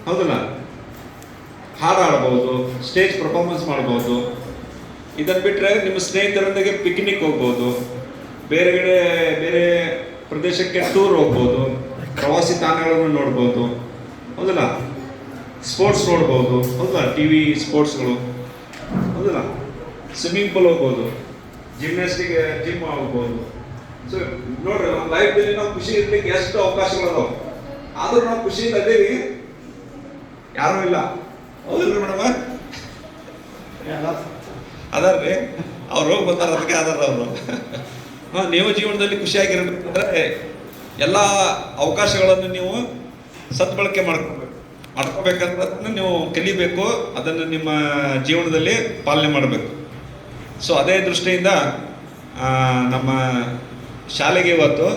ಹೌದಲ್ಲ? ಹಾಡು ಆಡ್ಬೋದು, ಸ್ಟೇಜ್ ಪರ್ಫಾರ್ಮೆನ್ಸ್ ಮಾಡ್ಬೋದು. ಇದನ್ನು ಬಿಟ್ಟರೆ ನಿಮ್ಮ ಸ್ನೇಹಿತರೊಂದಿಗೆ ಪಿಕ್ನಿಕ್ ಹೋಗ್ಬೋದು, ಬೇರೆ ಪ್ರದೇಶಕ್ಕೆ ಟೂರ್ ಹೋಗ್ಬೋದು, ಪ್ರವಾಸಿ ತಾಣಗಳನ್ನು ನೋಡ್ಬೋದು. ಹೌದಲ್ಲ? ಸ್ಪೋರ್ಟ್ಸ್ ನೋಡ್ಬೋದು. ಹೌದಲ್ಲ? ಟಿ ವಿ ಸ್ಪೋರ್ಟ್ಸ್ಗಳು. ಹೌದಲ್ಲ? ಸ್ವಿಮ್ಮಿಂಗ್ ಪೂಲ್ ಹೋಗ್ಬೋದು, ಜಿಮ್ ಹೋಗ್ಬೋದು. ಸೊ ನೋಡ್ರಿ, ನಮ್ಮ ಲೈಫ್ದಲ್ಲಿ ನಾವು ಖುಷಿ ಇರ್ಲಿಕ್ಕೆ ಎಷ್ಟು ಅವಕಾಶಗಳದಾವ, ಆದ್ರೂ ನಾವು ಖುಷಿಯಿಂದ ಅದೇವಿ ಯಾರೂ ಇಲ್ಲ. ಹೌದಿಲ್ರಿ ಮೇಡಮ್? ಅದಾರ್ರಿ, ಅವ್ರು ಹೋಗಿ ಬಂದಾರ, ಅದಕ್ಕೆ ಅದಾರ ಅವರು. ನೀವು ಜೀವನದಲ್ಲಿ ಖುಷಿಯಾಗಿರ್ಬೇಕಂದ್ರೆ ಎಲ್ಲ ಅವಕಾಶಗಳನ್ನು ನೀವು ಸದ್ಬಳಕೆ ಮಾಡ್ಕೋಬೇಕಂದ್ರೆ ಅದನ್ನು ನೀವು ಕಲಿಬೇಕು, ಅದನ್ನು ನಿಮ್ಮ ಜೀವನದಲ್ಲಿ ಪಾಲನೆ ಮಾಡಬೇಕು. ಸೊ ಅದೇ ದೃಷ್ಟಿಯಿಂದ ನಮ್ಮ ಶಾಲೆಗೆ ಇವತ್ತು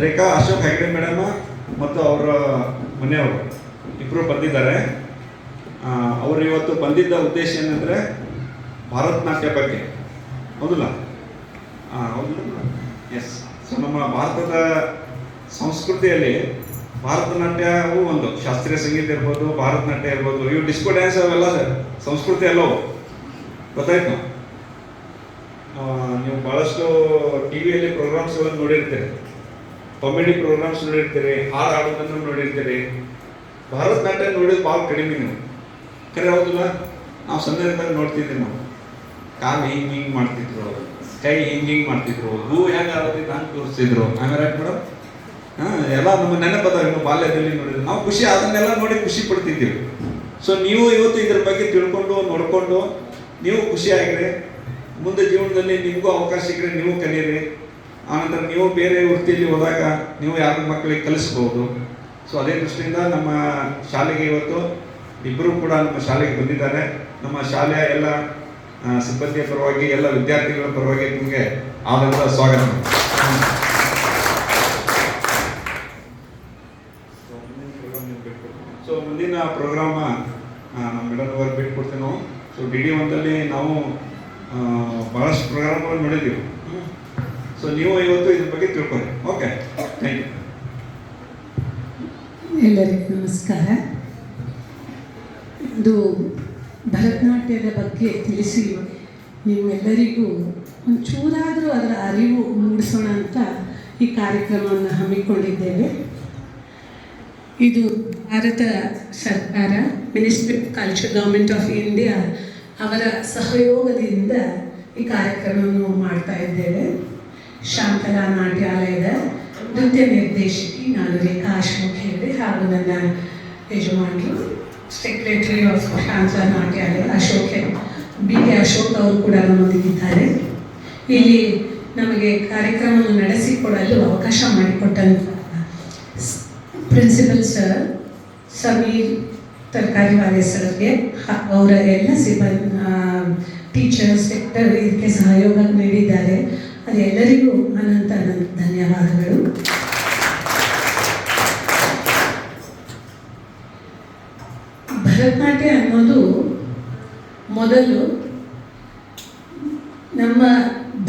ರೇಖಾ ಅಶೋಕ್ ಹೆಗ್ಡೆ ಮೇಡಮ್ ಮತ್ತು ಅವರ ಮನೆಯವರು ಇಬ್ಬರು ಬಂದಿದ್ದಾರೆ. ಅವರು ಇವತ್ತು ಬಂದಿದ್ದ ಉದ್ದೇಶ ಏನಂದರೆ ಭರತನಾಟ್ಯ ಬಗ್ಗೆ. ಹೌದಲ್ಲ? ಹೌದಲ್ಲ? ಎಸ್. ಸೊ ನಮ್ಮ ಭಾರತದ ಸಂಸ್ಕೃತಿಯಲ್ಲಿ ಭರತನಾಟ್ಯವು ಒಂದು ಶಾಸ್ತ್ರೀಯ ಸಂಗೀತ ಇರ್ಬೋದು, ಭರತನಾಟ್ಯ ಇರ್ಬೋದು, ಇವು ಡಿಸ್ಕೋ ಡ್ಯಾನ್ಸ್ ಅವೆಲ್ಲ ಸಂಸ್ಕೃತಿ ಎಲ್ಲವೂ ಗೊತ್ತಾಯ್ತು. ನೀವು ಭಾಳಷ್ಟು ಟಿ ವಿಯಲ್ಲಿ ಪ್ರೋಗ್ರಾಮ್ಸ್ಗಳನ್ನು ನೋಡಿರ್ತೀರಿ, ಕಾಮಿಡಿ ಪ್ರೋಗ್ರಾಮ್ಸ್ ನೋಡಿರ್ತೀರಿ, ಹಾಡು ಹಾಡೋದನ್ನು ನೋಡಿರ್ತೀರಿ. ಭರತನಾಟ್ಯ ನೋಡಿದ್ದು ಭಾಳ ಕಡಿಮೆ ನೀವು. ಖರೆ ಹೌದಿಲ್ಲ? ನಾವು ಸಣ್ಣದಾಗ ನೋಡ್ತಿದ್ವಿ. ನಾವು ಕಾಲು ಹಿಂಗೆ ಮಾಡ್ತಿದ್ರು, ಕೈ ಹಿಂಗೆ ಮಾಡ್ತಿದ್ರು, ಹೂ ಹೆಂಗೆ ಆಡೋದಿತ್ತು ಹಂಗೆ ತೋರಿಸ್ತಿದ್ರು. ಆಮೇಲೆ ಮೇಡಮ್ ಎಲ್ಲ ನಮ್ಮ ನೆನಪದ ನಮ್ಮ ಬಾಲ್ಯದಲ್ಲಿ ನೋಡಿದ್ರು. ನಾವು ಖುಷಿ ಅದನ್ನೆಲ್ಲ ನೋಡಿ ಖುಷಿ ಪಡ್ತಿದ್ದೀವಿ. ಸೊ ನೀವು ಇವತ್ತು ಇದ್ರ ಬಗ್ಗೆ ತಿಳ್ಕೊಂಡು ನೋಡಿಕೊಂಡು ನೀವು ಖುಷಿಯಾಗಿರಿ. ಮುಂದೆ ಜೀವನದಲ್ಲಿ ನಿಮಗೂ ಅವಕಾಶ ಸಿಕ್ಕರೆ ನೀವು ಕಲೀರಿ. ಆನಂತರ ನೀವು ಬೇರೆ ವೃತ್ತಿಯಲ್ಲಿ ಹೋದಾಗ ನೀವು ಯಾರ ಮಕ್ಕಳಿಗೆ ಕಲಿಸ್ಬೋದು. ಸೊ ಅದೇ ದೃಷ್ಟಿಯಿಂದ ನಮ್ಮ ಶಾಲೆಗೆ ಇವತ್ತು ಇಬ್ಬರು ಕೂಡ ನಮ್ಮ ಶಾಲೆಗೆ ಬಂದಿದ್ದಾರೆ. ನಮ್ಮ ಶಾಲೆಯ ಎಲ್ಲ ಸಿಬ್ಬಂದಿಯ ಪರವಾಗಿ, ಎಲ್ಲ ವಿದ್ಯಾರ್ಥಿಗಳ ಪರವಾಗಿ ನಿಮಗೆ ಆದಂಥ ಸ್ವಾಗತ. ಸೊ ಮುಂದಿನ ಪ್ರೋಗ್ರಾಮ ನಮ್ಮ ಮೇಡಮ್ ಅವ್ರಿಗೆ ಬಿಟ್ಕೊಡ್ತೀವಿ ನಾವು. ಸೊ DD1ದಲ್ಲಿ ನಾವು ಭಾಳಷ್ಟು ಪ್ರೋಗ್ರಾಮ್ಗಳನ್ನು ನೋಡಿದ್ದೀವಿ. ಸೊ ನೀವು ಇವತ್ತು ಇದ್ರ ಬಗ್ಗೆ ತಿಳ್ಕೊಳ್ಳಿ. Okay, thank you. ಎಲ್ಲರಿಗೂ ನಮಸ್ಕಾರ. ಇದು ಭರತನಾಟ್ಯದ ಬಗ್ಗೆ ತಿಳಿಸಿ ನಿಮ್ಮೆಲ್ಲರಿಗೂ ಒಂಚೂರಾದರೂ ಅದರ ಅರಿವು ಮೂಡಿಸೋಣ ಅಂತ ಈ ಕಾರ್ಯಕ್ರಮವನ್ನು ಹಮ್ಮಿಕೊಂಡಿದ್ದೇವೆ. ಇದು ಭಾರತ ಸರ್ಕಾರ, ministry of culture, government of India ಅವರ ಸಹಯೋಗದಿಂದ ಈ ಕಾರ್ಯಕ್ರಮವನ್ನು ಮಾಡ್ತಾ ಇದ್ದೇವೆ. ಶಾಂತಲಾ ನಾಟ್ಯಾಲಯದ ನೃತ್ಯ ನಿರ್ದೇಶಕಿ ನಾನು ರೇಖಾ ಅಶೋಕ್ ಹೆಗ್ಡೆ, ಹಾಗೂ ನನ್ನ ಯಜಮಾನರು secretary of Shantala Natyalaya BK Ashok ಅವರು ಕೂಡ ನಮ್ಮೊಂದಿಗಿದ್ದಾರೆ. ಇಲ್ಲಿ ನಮಗೆ ಕಾರ್ಯಕ್ರಮವನ್ನು ನಡೆಸಿಕೊಡಲು ಅವಕಾಶ ಮಾಡಿಕೊಟ್ಟಂಥ ಪ್ರಿನ್ಸಿಪಲ್ ಸರ್ ಸಮೀರ್ ತರಕಾರಿವಾಲೆ ಸರ್ಗೆ, ಅವರ ಎಲ್ಲ ಟೀಚರ್ಸ್ ಸೆಕ್ಟರ್ ಇದಕ್ಕೆ ಸಹಯೋಗ ನೀಡಿದ್ದಾರೆ. ಅದೆಲ್ಲರಿಗೂ ಅನಂತ ಧನ್ಯವಾದಗಳು. ಭರತನಾಟ್ಯ ಅನ್ನೋದು ಮೊದಲು ನಮ್ಮ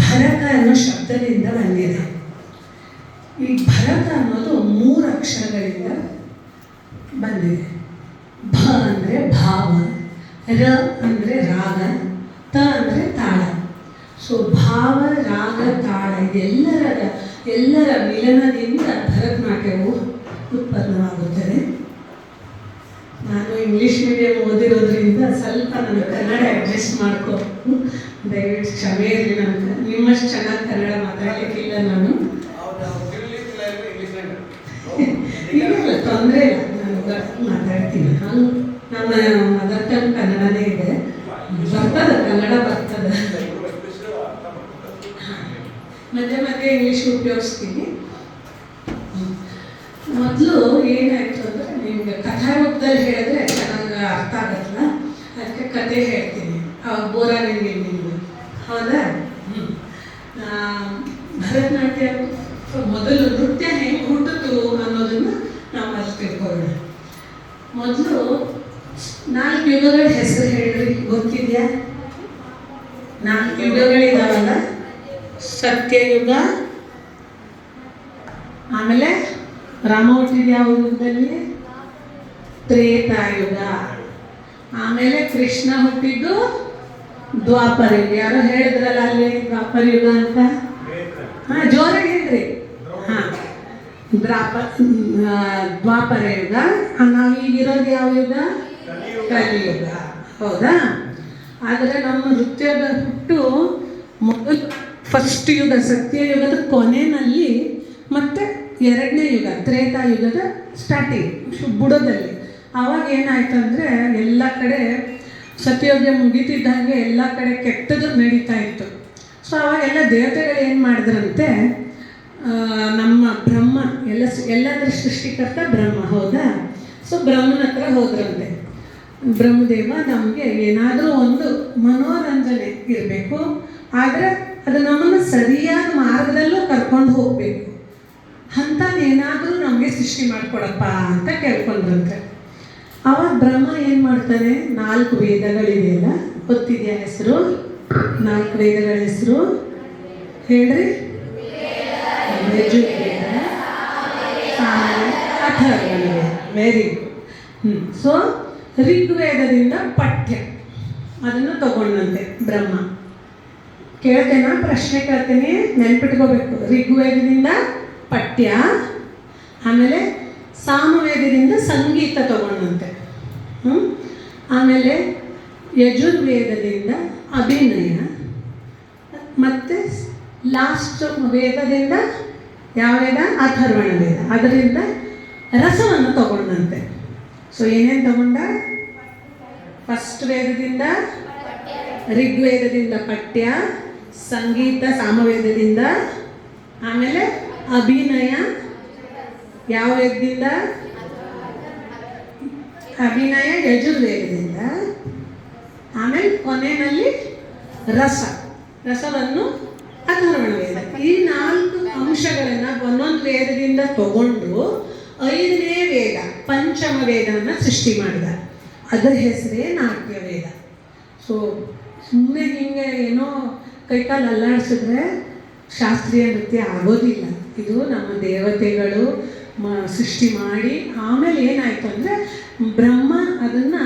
ಭರತ ಅನ್ನೋ ಶಬ್ದದಿಂದ ಬಂದಿದೆ. ಈ ಭರತ ಅನ್ನೋದು 3 ಅಕ್ಷರಗಳಿಂದ ಬಂದಿದೆ. ಭ ಅಂದರೆ ಭಾವ, ರ ಅಂದರೆ ರಾಗ, ತ ಅಂದರೆ ತಾಳ. ಸೊ ಭಾವ, ರಾಗ, ತಾಳ ಇದೆಲ್ಲರ ಮಿಲನದಿಂದ ಭರತನಾಟ್ಯವು ಉತ್ಪನ್ನವಾಗುತ್ತದೆ. ನಾನು ಇಂಗ್ಲೀಷ್ ಮೀಡಿಯಂ ಓದಿರೋದ್ರಿಂದ ಸ್ವಲ್ಪ ನಾನು ಕನ್ನಡ ಅಡ್ಜಸ್ಟ್ ಮಾಡ್ಕೊ, ದಯವಿಟ್ಟು ಕ್ಷಮೆ ಇರಲಿ. ನನಗೆ ನಿಮ್ಮಷ್ಟು ಚೆನ್ನಾಗಿ ಕನ್ನಡ ಮಾತಾಡಲಿಕ್ಕಿಲ್ಲ ನಾನು. ಇಲ್ಲ, ತೊಂದರೆ ಇಲ್ಲ, ನಾನು ಮಾತಾಡ್ತೀನಿ. ನಮ್ಮ ಮದರ್ ಟಂಗ್ ಕನ್ನಡನೇ ಇದೆ, ಬರ್ತದೆ, ಕನ್ನಡ ಬರ್ತದೆ. ಮಧ್ಯೆ ಇಂಗ್ಲೀಷ್ ಉಪಯೋಗಿಸ್ತೀನಿ. ಮೊದಲು ಏನಾಯಿತು ಅಂದರೆ, ನಿಮಗೆ ಕಥಾರೂಪದಲ್ಲಿ ಹೇಳಿದ್ರೆ ಚೆನ್ನಾಗಿ ಅರ್ಥ ಆಗತ್ತಲ್ಲ, ಅದಕ್ಕೆ ಕತೆ ಹೇಳ್ತೀನಿ. ಅವಾಗ ಬೋರ ನಿಮಗೆ ಹೌದಾ? ಭರತನಾಟ್ಯ ಮೊದಲು ನೃತ್ಯ ಹೆಂಗೆ ಹುಟ್ಟಿತು ಅನ್ನೋದನ್ನು ನಾವು ಅಲ್ಲಿ ತಿಳ್ಕೊಳ್ಳೋಣ. ಮೊದಲು 4 ಯುಗಗಳ ಹೆಸರು ಹೇಳ್ರಿ, ಗೊತ್ತಿದೆಯಾ? 4 ಯುಗಗಳಿದಾವಲ್ಲ, ಸತ್ಯಯುಗ, ಆಮೇಲೆ ರಾಮ ಹುಟ್ಟಿದ ಯಾವ ಯುಗದಲ್ಲಿ? ತ್ರೇತಾಯುಗ. ಆಮೇಲೆ ಕೃಷ್ಣ ಹುಟ್ಟಿದ್ದು ದ್ವಾಪರ ಯುಗ. ಯಾರೋ ಹೇಳಿದ್ರಲ್ಲ ಅಲ್ಲಿ ದ್ವಾಪರ ಯುಗ ಅಂತ. ಹಾಂ, ಜೋರಾಗಿ ಹೇಳ್ರಿ. ಹಾಂ, ದ್ವಾಪರ ಯುಗ. ನಾವು ಈಗಿರೋದು ಯಾವ ಯುಗ? ಕಲಿಯುಗ. ಹೌದಾ? ಆದರೆ ನಮ್ಮ ನೃತ್ಯದ ಹುಟ್ಟು ಮೊದಲು ಫಸ್ಟ್ ಯುಗ ಸತ್ಯಯುಗದ ಕೊನೆಯಲ್ಲಿ, ಮತ್ತು ಎರಡನೇ ಯುಗ ತ್ರೇತಾಯುಗದ ಸ್ಟಾರ್ಟಿಂಗ್ ಬುಡದಲ್ಲಿ. ಆವಾಗ ಏನಾಯ್ತು ಅಂದರೆ ಎಲ್ಲ ಕಡೆ ಸತ್ಯಯುಗ ಮುಗಿತಿದ್ದಂಗೆ ಎಲ್ಲ ಕಡೆ ಕೆಟ್ಟದ್ದು ನಡೀತಾ ಇತ್ತು. ಸೊ ಅವಾಗೆಲ್ಲ ದೇವತೆಗಳು ಏನು ಮಾಡಿದ್ರಂತೆ, ನಮ್ಮ ಬ್ರಹ್ಮ ಎಲ್ಲದರ ಸೃಷ್ಟಿಕರ್ತ ಬ್ರಹ್ಮ, ಹೌದಾ? ಸೊ ಬ್ರಹ್ಮನ ಹತ್ರ ಹೋದ್ರಂತೆ. ಬ್ರಹ್ಮದೇವ, ನಮಗೆ ಏನಾದರೂ ಒಂದು ಮನೋರಂಜನೆ ಇರಬೇಕು, ಆದರೆ ಅದು ನಮ್ಮನ್ನು ಸರಿಯಾದ ಮಾರ್ಗದಲ್ಲೂ ಕರ್ಕೊಂಡು ಹೋಗಬೇಕು, ಅಂತ ಏನಾದರೂ ನಮಗೆ ಸೃಷ್ಟಿ ಮಾಡಿಕೊಡಪ್ಪ ಅಂತ ಕೇಳ್ಕೊಂಡ್ರಂತೆ. ಅವಾಗ ಬ್ರಹ್ಮ ಏನು ಮಾಡ್ತಾನೆ, 4 ವೇದಗಳಿದೆಯಲ್ಲ, ಗೊತ್ತಿದೆಯಾ ಹೆಸರು? 4 ವೇದಗಳ ಹೆಸರು ಹೇಳ್ರಿ. Yajurveda, Samaveda, Atharvaveda. Very good. So ಋಗ್ವೇದದಿಂದ ಪಠ್ಯ ಅದನ್ನು ತಗೊಂಡಂತೆ ಬ್ರಹ್ಮ. ಕೇಳ್ತೇನಾ? ಪ್ರಶ್ನೆ ಕೇಳ್ತೇನೆ, ನೆನ್ಪಿಟ್ಕೋಬೇಕು. ಋಗ್ವೇದದಿಂದ ಪಠ್ಯ, ಆಮೇಲೆ ಸಾಮವೇದದಿಂದ ಸಂಗೀತ ತಗೊಂಡಂತೆ, ಆಮೇಲೆ ಯಜುರ್ವೇದದಿಂದ ಅಭಿನಯ, ಮತ್ತು ಲಾಸ್ಟ್ ವೇದದಿಂದ ಯಾವ ವೇದ? ಅಥರ್ವಣ ವೇದ. ಅದರಿಂದ ರಸವನ್ನು ತಗೊಂಡಂತೆ. ಸೊ ಏನೇನು ತಗೊಂಡ? ಫಸ್ಟ್ ವೇದದಿಂದ ಋಗ್ವೇದದಿಂದ ಪಠ್ಯ, ಸಂಗೀತ ಸಾಮವೇದದಿಂದ, ಆಮೇಲೆ ಅಭಿನಯ ಯಾವ ವೇದದಿಂದ? ಅಭಿನಯ ಯಜುರ್ವೇದದಿಂದ, ಆಮೇಲೆ ಕೊನೆಯಲ್ಲಿ ರಸವನ್ನು ಅಥರ್ವಣ ವೇದ. ಈ 4 ಅಂಶಗಳನ್ನು ಒಂದೊಂದು ವೇದದಿಂದ ತಗೊಂಡು 5ನೇ ವೇದ ಪಂಚಮ ವೇದವನ್ನು ಸೃಷ್ಟಿ ಮಾಡಿದ. ಅದರ ಹೆಸರೇ ನಾಟ್ಯ ವೇದ. ಸೊ ಸುಮ್ಮನೆ ಹಿಂಗೆ ಏನೋ ಕೈಕಾಲು ಅಲ್ಲಾಡಿಸಿದ್ರೆ ಶಾಸ್ತ್ರೀಯ ನೃತ್ಯ ಆಗೋದಿಲ್ಲ. ಇದು ನಮ್ಮ ದೇವತೆಗಳು ಸೃಷ್ಟಿ ಮಾಡಿ, ಆಮೇಲೆ ಏನಾಯಿತು ಅಂದರೆ ಬ್ರಹ್ಮ ಅದನ್ನು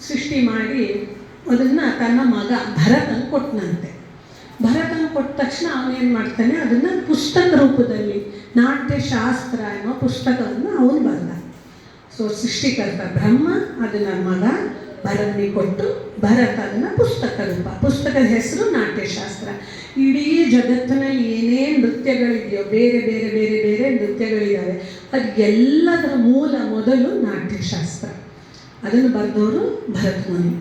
ಸೃಷ್ಟಿ ಮಾಡಿ ಅದನ್ನು ತನ್ನ ಮಗ ಭರತನ ಕೊಟ್ಟನಂತೆ. ಭರತನ ಕೊಟ್ಟ ತಕ್ಷಣ ಅವನೇನು ಮಾಡ್ತಾನೆ, ಅದನ್ನು ಪುಸ್ತಕ ರೂಪದಲ್ಲಿ ನಾಟ್ಯಶಾಸ್ತ್ರ ಅನ್ನೋ ಪುಸ್ತಕವನ್ನು ಅವನು ಬರೆದ. ಸೊ ಸೃಷ್ಟಿಕರ್ತ ಬ್ರಹ್ಮ ಅದನ್ನು ಮಗ ಭರತನಿಗೆ ಕೊಟ್ಟು, ಭರತ ಅದನ್ನು ಪುಸ್ತಕ ರೂಪ, ಪುಸ್ತಕದ ಹೆಸರು ನಾಟ್ಯಶಾಸ್ತ್ರ. ಇಡೀ ಜಗತ್ತಿನಲ್ಲಿ ಏನೇನು ನೃತ್ಯಗಳಿದೆಯೋ, ಬೇರೆ ಬೇರೆ ಬೇರೆ ಬೇರೆ ನೃತ್ಯಗಳಿದ್ದಾವೆ, ಅದೆಲ್ಲದರ ಮೊದಲು ನಾಟ್ಯಶಾಸ್ತ್ರ. ಅದನ್ನು ಬರೆದವರು ಭರತ ಮುನಿ.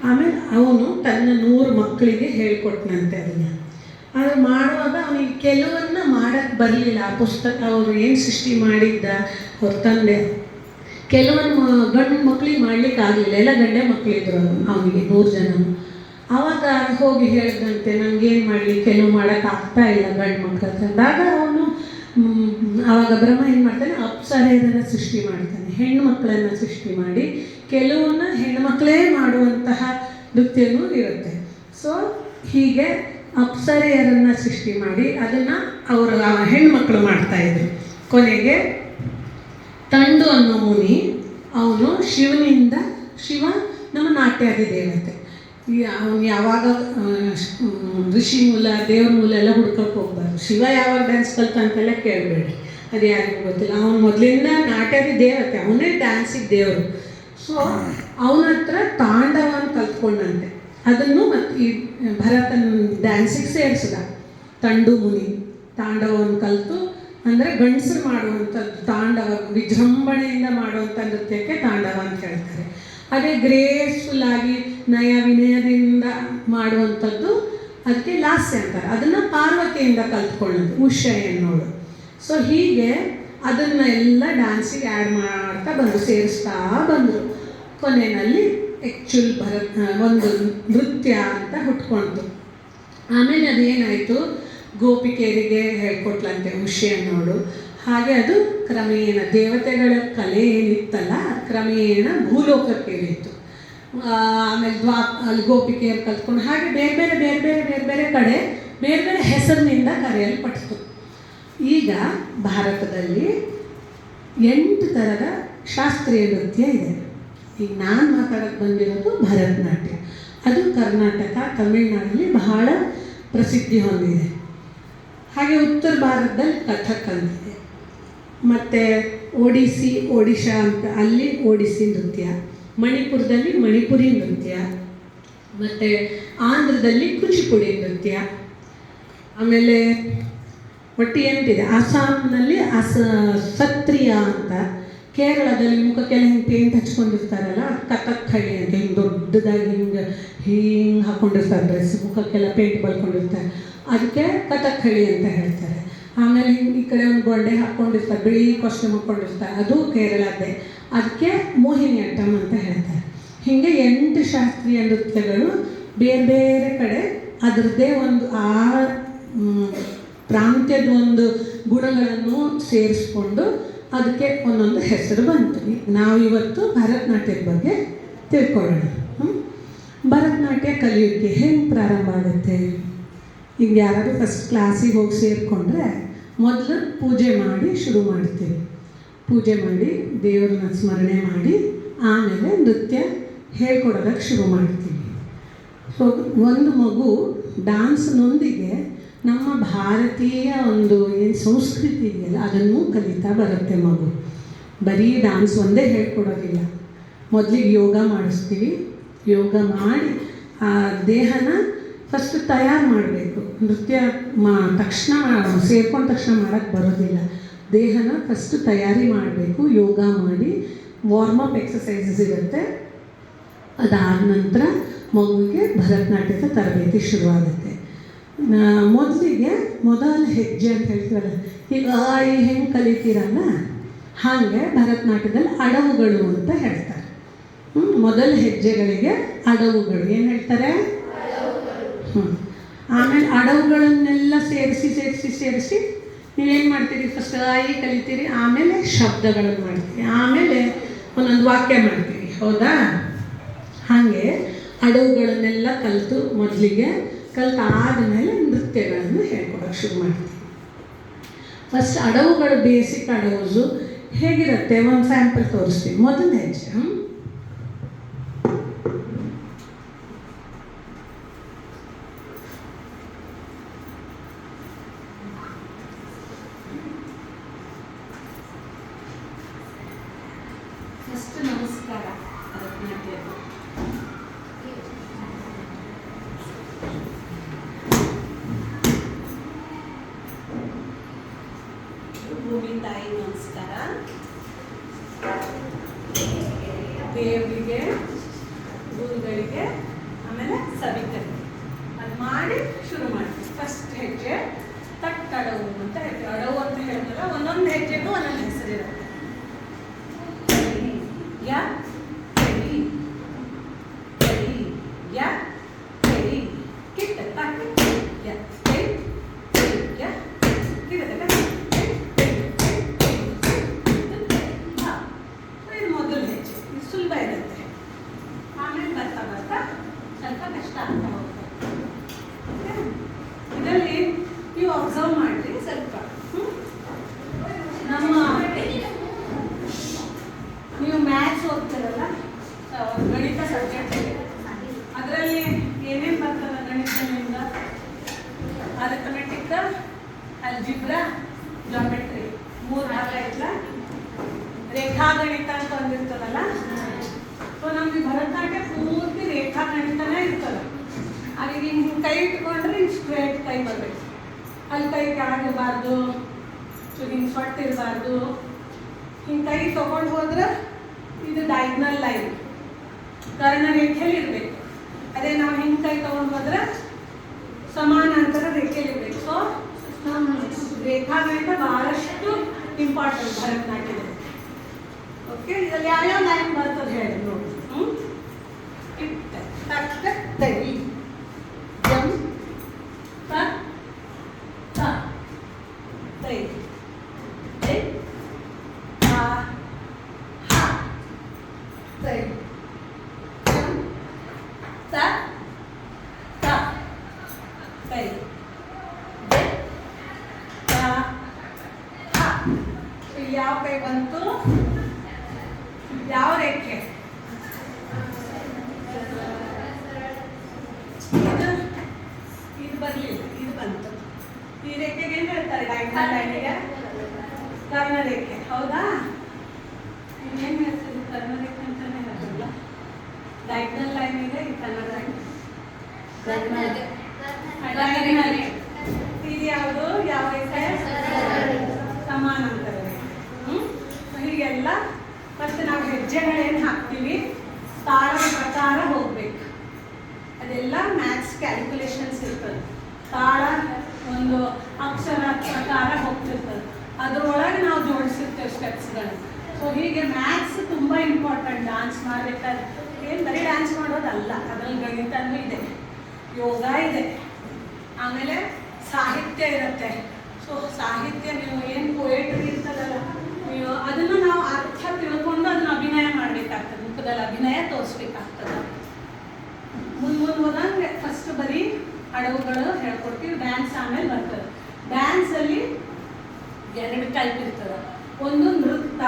ಆಮೇಲೆ ಅವನು ತನ್ನ 100 ಮಕ್ಕಳಿಗೆ ಹೇಳ್ಕೊಟ್ನಂತೆ ಅದನ್ನು. ಅದು ಮಾಡುವಾಗ ಅವನಿಗೆ ಕೆಲವನ್ನ ಮಾಡೋಕ್ಕೆ ಬರಲಿಲ್ಲ. ಆ ಪುಸ್ತಕ ಅವರು ಏನು ಸೃಷ್ಟಿ ಮಾಡಿದ್ದ ಅವ್ರ ತಂದೆ, ಕೆಲವೊಂದು ಗಂಡು ಮಕ್ಕಳಿಗೆ ಮಾಡ್ಲಿಕ್ಕೆ ಆಗಲಿಲ್ಲ. ಎಲ್ಲ ಗಂಡೆ ಮಕ್ಕಳಿದ್ರು ಅವನಿಗೆ 100 ಜನ. ಆವಾಗ ಹೋಗಿ ಹೇಳಿದಂತೆ, ನನಗೇನು ಮಾಡಲಿ, ಕೆಲವು ಮಾಡೋಕ್ಕಾಗ್ತಾ ಇಲ್ಲ ಗಂಡು ಮಕ್ಕಳ ಹತ್ರ. ಅಂದಾಗ ಅವನು ಆವಾಗ ಬ್ರಹ್ಮ ಏನು ಮಾಡ್ತಾನೆ, ಅಪ್ಸರೆಯರನ್ನು ಸೃಷ್ಟಿ ಮಾಡ್ತಾನೆ, ಹೆಣ್ಣು ಮಕ್ಕಳನ್ನು ಸೃಷ್ಟಿ ಮಾಡಿ, ಕೆಲವನ್ನ ಹೆಣ್ಣುಮಕ್ಕಳೇ ಮಾಡುವಂತಹ ನೃತ್ಯವೂ ಇರುತ್ತೆ. ಸೊ ಹೀಗೆ ಅಪ್ಸರೆಯರನ್ನು ಸೃಷ್ಟಿ ಮಾಡಿ ಅದನ್ನು ಅವರು ಹೆಣ್ಮಕ್ಳು ಮಾಡ್ತಾಯಿದ್ರು. ಕೊನೆಗೆ ತಂಡು ಅನ್ನೋ ಮುನಿ, ಅವನು ಶಿವ ನಮ್ಮ ನಾಟ್ಯಾದಿ ದೇವತೆ. ಅವನು ಯಾವಾಗ ಋಷಿ ಮೂಲ ದೇವ್ರ ಮೂಲ ಎಲ್ಲ ಹುಡ್ಕೋಕೆ ಹೋಗ್ಬಾರ್ದು. ಶಿವ ಯಾವಾಗ ಡ್ಯಾನ್ಸ್ ಕಲ್ತ ಅಂತೆಲ್ಲ ಕೇಳಬೇಡಿ, ಅದು ಯಾರಿಗೂ ಗೊತ್ತಿಲ್ಲ. ಅವನು ಮೊದಲಿಂದ ನಾಟ್ಯಾದಿ ದೇವತೆ, ಅವನೇ ಡ್ಯಾನ್ಸಿಗೆ ದೇವರು. ಸೊ ಅವನ ಹತ್ರ ತಾಂಡವವನ್ನು ಕಲ್ತ್ಕೊಂಡಂತೆ. ಅದನ್ನು ಮತ್ತು ಈ ಭರತನ ಡ್ಯಾನ್ಸಿಗೆ ಸೇರಿಸಿದ ತಂಡು ಮುನಿ. ತಾಂಡವವನ್ನು ಕಲಿತು, ಅಂದರೆ ಗಂಡಸರು ಮಾಡುವಂಥದ್ದು ತಾಂಡವ, ವಿಜೃಂಭಣೆಯಿಂದ ಮಾಡುವಂಥ ನೃತ್ಯಕ್ಕೆ ತಾಂಡವ ಅಂತ ಹೇಳ್ತಾರೆ. ಅದೇ ಗ್ರೇಸ್ಫುಲ್ಲಾಗಿ ನಯ ವಿನಯದಿಂದ ಮಾಡುವಂಥದ್ದು ಅದಕ್ಕೆ ಲಾಸ್ಯ ಅಂತಾರೆ. ಅದನ್ನು ಪಾರ್ವತಿಯಿಂದ ಕಲ್ತ್ಕೊಳ್ಳೋದು ಉಷಾ ಎನ್ನೋಳು. ಸೊ ಹೀಗೆ ಅದನ್ನು ಎಲ್ಲ ಡ್ಯಾನ್ಸಿಗೆ ಆ್ಯಡ್ ಮಾಡ್ತಾ ಬಂದು ಸೇರಿಸ್ತಾ ಬಂದರು. ಕೊನೆಯಲ್ಲಿ ಆ್ಯಕ್ಚುಲ್ ಒಂದು ನೃತ್ಯ ಅಂತ ಹುಟ್ಕೊಳ್ತು. ಆಮೇಲೆ ಅದೇನಾಯಿತು, ಗೋಪಿಕೆಯರಿಗೆ ಹೇಳ್ಕೊಟ್ಲಂತೆ ಉಷೆ ಅನ್ನೋಳು. ಹಾಗೆ ಅದು ಕ್ರಮೇಣ ದೇವತೆಗಳ ಕಲೆ ಏನಿತ್ತಲ್ಲ, ಕ್ರಮೇಣ ಭೂಲೋಕಕ್ಕೆ ಇಳಿತು. ಆಮೇಲೆ ಅಲ್ಲಿ ಗೋಪಿಕೆಯರು ಕಲ್ತ್ಕೊಂಡು ಹಾಗೆ ಬೇರೆ ಬೇರೆ ಬೇರೆ ಬೇರೆ ಬೇರೆ ಬೇರೆ ಕಡೆ ಬೇರೆ ಬೇರೆ ಹೆಸರಿನಿಂದ ಕರೆಯಲ್ಪಟ್ಟಿತು. ಈಗ ಭಾರತದಲ್ಲಿ 8 ಥರದ ಶಾಸ್ತ್ರೀಯ ನೃತ್ಯ ಇದೆ. ಈಗ ನಾನು ಮಾತಾಡೋಕ್ಕೆ ಬಂದಿರೋದು ಭರತನಾಟ್ಯ. ಅದು ಕರ್ನಾಟಕ, ತಮಿಳುನಾಡಲ್ಲಿ ಬಹಳ ಪ್ರಸಿದ್ಧಿ ಹೊಂದಿದೆ. ಹಾಗೆ ಉತ್ತರ ಭಾರತದಲ್ಲಿ ಕಥಕ್ ಅಂತಿದೆ, ಮತ್ತು ಒಡಿಶಾ ಅಂತ ಅಲ್ಲಿ ಒಡಿಸ್ಸಿ ನೃತ್ಯ, ಮಣಿಪುರದಲ್ಲಿ ಮಣಿಪುರಿ ನೃತ್ಯ, ಮತ್ತು ಆಂಧ್ರದಲ್ಲಿ ಕುಚಿಪುಡಿ ನೃತ್ಯ, ಆಮೇಲೆ ಒಟ್ಟು 8 ಇದೆ. ಅಸ್ಸಾಂನಲ್ಲಿ ಸತ್ರಿಯ ಅಂತ, ಕೇರಳದಲ್ಲಿ ಮುಖಕ್ಕೆಲ್ಲ ಹಿಂಗೆ ಪೇಂಟ್ ಹಚ್ಕೊಂಡಿರ್ತಾರಲ್ಲ ಕಥಕ್ಕಳಿ ಅಂತ, ಹಿಂಗೆ ದೊಡ್ಡದಾಗಿ ಹಿಂಗೆ ಹಾಕ್ಕೊಂಡಿರ್ತಾರೆ ಡ್ರೆಸ್, ಮುಖಕ್ಕೆಲ್ಲ ಪೇಂಟ್ ಬಳ್ಕೊಂಡಿರ್ತಾರೆ, ಅದಕ್ಕೆ ಕಥಕ್ಕಳಿ ಅಂತ ಹೇಳ್ತಾರೆ. ಆಮೇಲೆ ಈ ಕಡೆ ಒಂದು ಗೊಂಡೆ ಹಾಕ್ಕೊಂಡಿರ್ತಾರೆ, ಬಿಳಿ ಕಾಸ್ಟ್ಯೂಮ್ ಹಾಕ್ಕೊಂಡಿರ್ತಾರೆ, ಅದು ಕೇರಳದ್ದೇ, ಅದಕ್ಕೆ ಮೋಹಿನಿ ಅಟ್ಟಂ ಅಂತ ಹೇಳ್ತಾರೆ. ಹೀಗೆ 8 ಶಾಸ್ತ್ರೀಯ ನೃತ್ಯಗಳು ಬೇರೆ ಬೇರೆ ಕಡೆ ಅದರದ್ದೇ ಒಂದು ಆ ಪ್ರಾಂತ್ಯದ ಒಂದು ಗುಣಗಳನ್ನು ಸೇರಿಸ್ಕೊಂಡು ಅದಕ್ಕೆ ಒಂದೊಂದು ಹೆಸರು ಬಂತು. ನಾವಿವತ್ತು ಭರತನಾಟ್ಯದ ಬಗ್ಗೆ ತಿಳ್ಕೊಳ್ಳೋಣ. ಭರತನಾಟ್ಯ ಕಲಿಯೋಕ್ಕೆ ಹೆಂಗೆ ಪ್ರಾರಂಭ ಆಗುತ್ತೆ? ಈಗ ಯಾರಾದರೂ ಫಸ್ಟ್ ಕ್ಲಾಸಿಗೆ ಹೋಗಿ ಸೇರಿಕೊಂಡ್ರೆ ಮೊದಲು ಪೂಜೆ ಮಾಡಿ ಶುರು ಮಾಡ್ತೀವಿ. ಪೂಜೆ ಮಾಡಿ ದೇವರನ್ನ ಸ್ಮರಣೆ ಮಾಡಿ ಆಮೇಲೆ ನೃತ್ಯ ಹೇಳ್ಕೊಡೋದಕ್ಕೆ ಶುರು ಮಾಡ್ತೀವಿ. ಸೊ ಒಂದು ಮಗು ಡಾನ್ಸ್ನೊಂದಿಗೆ ನಮ್ಮ ಭಾರತೀಯ ಒಂದು ಏನು ಸಂಸ್ಕೃತಿ ಇದೆಯಲ್ಲ ಅದನ್ನು ಕಲಿತಾ ಬರುತ್ತೆ ಮಗು. ಬರೀ ಡಾನ್ಸ್ ಒಂದೇ ಹೇಳ್ಕೊಡೋದಿಲ್ಲ. ಮೊದಲಿಗೆ ಯೋಗ ಮಾಡಿಸ್ತೀವಿ. ಯೋಗ ಮಾಡಿ ಆ ದೇಹನ ಫಸ್ಟ್ ತಯಾರು ಮಾಡಬೇಕು. ನೃತ್ಯ ತಕ್ಷಣ ಸೇರ್ಕೊಂಡ ತಕ್ಷಣ ಮಾಡೋಕ್ಕೆ ಬರೋದಿಲ್ಲ. ದೇಹನ ಫಸ್ಟ್ ತಯಾರಿ ಮಾಡಬೇಕು. ಯೋಗ ಮಾಡಿ ವಾರ್ಮಪ್ ಎಕ್ಸಸೈಸಸ್ ಇರುತ್ತೆ. ಅದಾದ ನಂತರ ಮಗುವಿಗೆ ಭರತನಾಟ್ಯದ ತರಬೇತಿ ಶುರುವಾಗುತ್ತೆ. ಮೊದಲ ಹೆಜ್ಜೆ ಅಂತ ಹೇಳ್ತೀವಲ್ಲ, ಈಗ ಹೆಂಗೆ ಕಲಿತೀರಲ್ಲ ಹಾಗೆ ಭರತನಾಟ್ಯದಲ್ಲಿ ಅಡವುಗಳು ಅಂತ ಹೇಳ್ತಾರೆ. ಮೊದಲ ಹೆಜ್ಜೆಗಳಿಗೆ ಅಡವುಗಳು ಏನು ಹೇಳ್ತಾರೆ? ಆಮೇಲೆ ಅಡವುಗಳನ್ನೆಲ್ಲ ಸೇರಿಸಿ ನೀವೇನು ಮಾಡ್ತೀರಿ? ಫಸ್ಟ್ ಕಲಿತೀರಿ, ಆಮೇಲೆ ಶಬ್ದಗಳನ್ನು ಮಾಡ್ತೀರಿ, ಆಮೇಲೆ ಒಂದೊಂದು ವಾಕ್ಯ ಮಾಡ್ತೀರಿ. ಹೌದಾ? ಹಾಗೆ ಅಡವುಗಳನ್ನೆಲ್ಲ ಮೊದಲಿಗೆ ಕಲಿತಾದಮೇಲೆ ನೃತ್ಯಗಳನ್ನು ಹೇಳ್ಕೊಡೋಕ್ಕೆ ಶುರು ಮಾಡ್ತೀವಿ. ಫಸ್ಟ್ ಅಡವುಗಳು, ಬೇಸಿಕ್ ಅಡವುಸು ಹೇಗಿರುತ್ತೆ ಒಂದು ಸ್ಯಾಂಪಲ್ ತೋರಿಸ್ತೀವಿ. ಮೊದಲ ಹೆಜ್ಜೆ ಫಸ್ಟ್ ನಮಸ್ಕಾರ. ಭರತನಾಟ್ಯದ್ದು ಭೂಮಿ ತಾಯಿ ನಮಸ್ಕಾರ, ದೇವರಿಗೆ, ಗುರುಗಳಿಗೆ, ಆಮೇಲೆ ಸಭಿಕರಿಗೆ. ಅದು ಮಾಡಿ ಶುರು ಮಾಡ್ತೀವಿ. ಫಸ್ಟ್ ಹೆಜ್ಜೆ ತಟ್ಟಡವು ಅಂತ ಹೇಳ್ತೀವಿ. ಅಡವು ಅಂತ ಹೇಳ್ತಾರೆ. ಒಂದೊಂದು ಹೆಜ್ಜೆಗೂ ಒಂದೊಂದು ಹೆಸರಿರುತ್ತೆ. ಯಾ ಕೈ ಕೈ ಯಾ ಕೈ ಕಿಟ್ಟ ತಕ್ಕ ಯಾ ಕೈ ಕೈ ಯಾ ಕಿಟ್ಟ ತಕ್ಕ ಇದು ಮೊದಲ ಹೆಜ್ಜೆ. ಇದು ಸುಲಭ ಇರುತ್ತೆ. ಆಮೇಲೆ ಬರ್ತಾ ಬರ್ತಾ ಸ್ವಲ್ಪ ಕಷ್ಟ ಆಗ್ತಾ ಹೋಗ್ತದೆ. ಇದರಲ್ಲಿ ನೀವು ಅಬ್ಸರ್ವ್ ಮಾಡಿರಿ ಸ್ವಲ್ಪ. ನೀವು ಮ್ಯಾಥ್ಸ್ ಓದ್ತಿರಲ್ಲ, ಗಣಿತ ಸಬ್ಜೆಕ್ಟ್ ಇದೆ, ಅದರಲ್ಲಿ ಏನೇನು ಬರ್ತದೆ ಗಣಿತದಿಂದ? ಅರಿಥಮೆಟಿಕ್, ಅಲ್ಜಿಬ್ರಾ, ಜಾಮೆಟ್ರಿ 3 ಭಾಗ ಇಲ್ಲ. ರೇಖಾಗಣಿತ ಅಂತ ಒಂದಿರ್ತದಲ್ಲ. ಸೊ ನಮ್ಗೆ ಭರತನಾಟ್ಯ ಪೂರ್ತಿ ರೇಖಾಗಣಿತನೇ ಇರ್ತದೆ. ಹಾಗೆ ಹಿಂಗೆ ಕೈ ಇಟ್ಕೊಂಡ್ರೆ ಹಿಂಗೆ ಸ್ಟ್ರೇಟ್ ಕೈ ಬರಬೇಕು. ಅಲ್ಲಿ ಕೈ ಕೆಳಗಿರಬಾರ್ದು, ಹಿಂಗೆ ಸೊಟ್ಟು ಇರಬಾರ್ದು. ಹಿಂಗೆ ಕೈ ತೊಗೊಂಡು ಹೋದ್ರೆ ಇದು ಡೈಗ್ನಲ್ ಲೈನ್, ಕರ್ಣರೇಖೆಯಲ್ಲಿ ಇರಬೇಕು. ಅದೇ ನಾವು ಹಿಂಗೆ ಕೈ ತೊಗೊಂಡು ಹೋದ್ರೆ ಸಮಾನಾಂತರ ರೇಖೆಯಲ್ಲಿ ಇರಬೇಕು. ಸೊ ನಮ್ಮ ರೇಖಾಗಣಿತ ಭಾಳಷ್ಟು ಇಂಪಾರ್ಟೆಂಟ್ ಭರತನಾಟ್ಯದಲ್ಲಿ. ಓಕೆ, ಇದರಲ್ಲಿ ಯಾವ್ಯಾವ ಲೈನ್ ಬರ್ತದೆ ಹೇಳಿ ನೋಡಿ. ಇಟ್ಟ ತಕ್ಕ ತೈ ಜಂ ತ ತ ತೈ ತೈ ತ ಹ ತೈ ಜಂ ತ ತ ತೈ ತ ಯಾವ ಕೈ ಬಂತು, ಯಾವ ರೇಖೆ, ಇದು ಬರಲಿಲ್ಲ, ಇದು ಬಂತು. ಈ ರೇಖೆಗೆ ಏನು ಹೇಳ್ತಾರೆ? ಡೈಗ್ನಲ್ ಲೈನಿಗೆ ಕರ್ಣರೇಖೆ. ಹೌದಾ? ಏನು ಹೇಳ್ತೀವಿ? ಕರ್ಣರೇಖೆ ಅಂತಾನೆ ಹೇಳ್ತಿಲ್ಲ. ಡೈಗ್ನಲ್ ಲೈನಿಗೆ ಈ ಕರ್ಣರೇಖೆ. ಇದು ಯಾವುದು? ಯಾವ ರೇಖೆ? ಸಮಾನಾಂತರ ರೇಖೆ. ಹೀಗೆಲ್ಲ. ಮತ್ತೆ ನಾವು ಹೆಜ್ಜೆಗಳೇನು ಹಾಕ್ತೀವಿ ತಾಳದ ಪ್ರಕಾರ ಹೋಗ್ಬೇಕು. ಅದೆಲ್ಲ ಮ್ಯಾಥ್ಸ್ ಕ್ಯಾಲ್ಕುಲೇಷನ್ಸ್ ಇರ್ತದೆ. ತಾಳ ಒಂದು ಅಕ್ಷರ ಪ್ರಕಾರ ಹೋಗ್ತಿರ್ತದೆ, ಅದರೊಳಗೆ ನಾವು ಜೋಡಿಸಿರ್ತೇವೆ ಸ್ಟೆಪ್ಸ್ಗಳು. ಸೊ ಹೀಗೆ ಮ್ಯಾಥ್ಸ್ ತುಂಬ ಇಂಪಾರ್ಟೆಂಟ್. ಡ್ಯಾನ್ಸ್ ಮಾಡಬೇಕಾದ್ರೆ ಏನು ಬರೀ ಡ್ಯಾನ್ಸ್ ಮಾಡೋದಲ್ಲ, ಅದರಲ್ಲಿ ಗಣಿತನೂ ಇದೆ, ಯೋಗ ಇದೆ, ಆಮೇಲೆ ಸಾಹಿತ್ಯ ಇರುತ್ತೆ. ಸೊ ಸಾಹಿತ್ಯ ನೀವು ಏನು ಪೋಯೆಟ್ರಿ ಇರ್ತದಲ್ಲ, ನೀವು ಅದನ್ನು ನಾವು ಅರ್ಥ ತಿಳ್ಕೊಂಡು ಅದನ್ನ ಅಭಿನಯ ಮಾಡಬೇಕಾಗ್ತದೆ, ಮುಖದಲ್ಲಿ ಅಭಿನಯ ತೋರಿಸ್ಬೇಕಾಗ್ತದೆ. ಮುಂದೆ ಹೋದಂಗೆ ಫಸ್ಟ್ ಬರೀ ಅಡವುಗಳು ಹೇಳ್ಕೊಡ್ತೀವಿ, ಡ್ಯಾನ್ಸ್ ಆಮೇಲೆ ಬರ್ತದೆ. ಡ್ಯಾನ್ಸಲ್ಲಿ 2 ಟೈಪ್ ಇರ್ತದೆ. ಒಂದು ನೃತ್ಯ,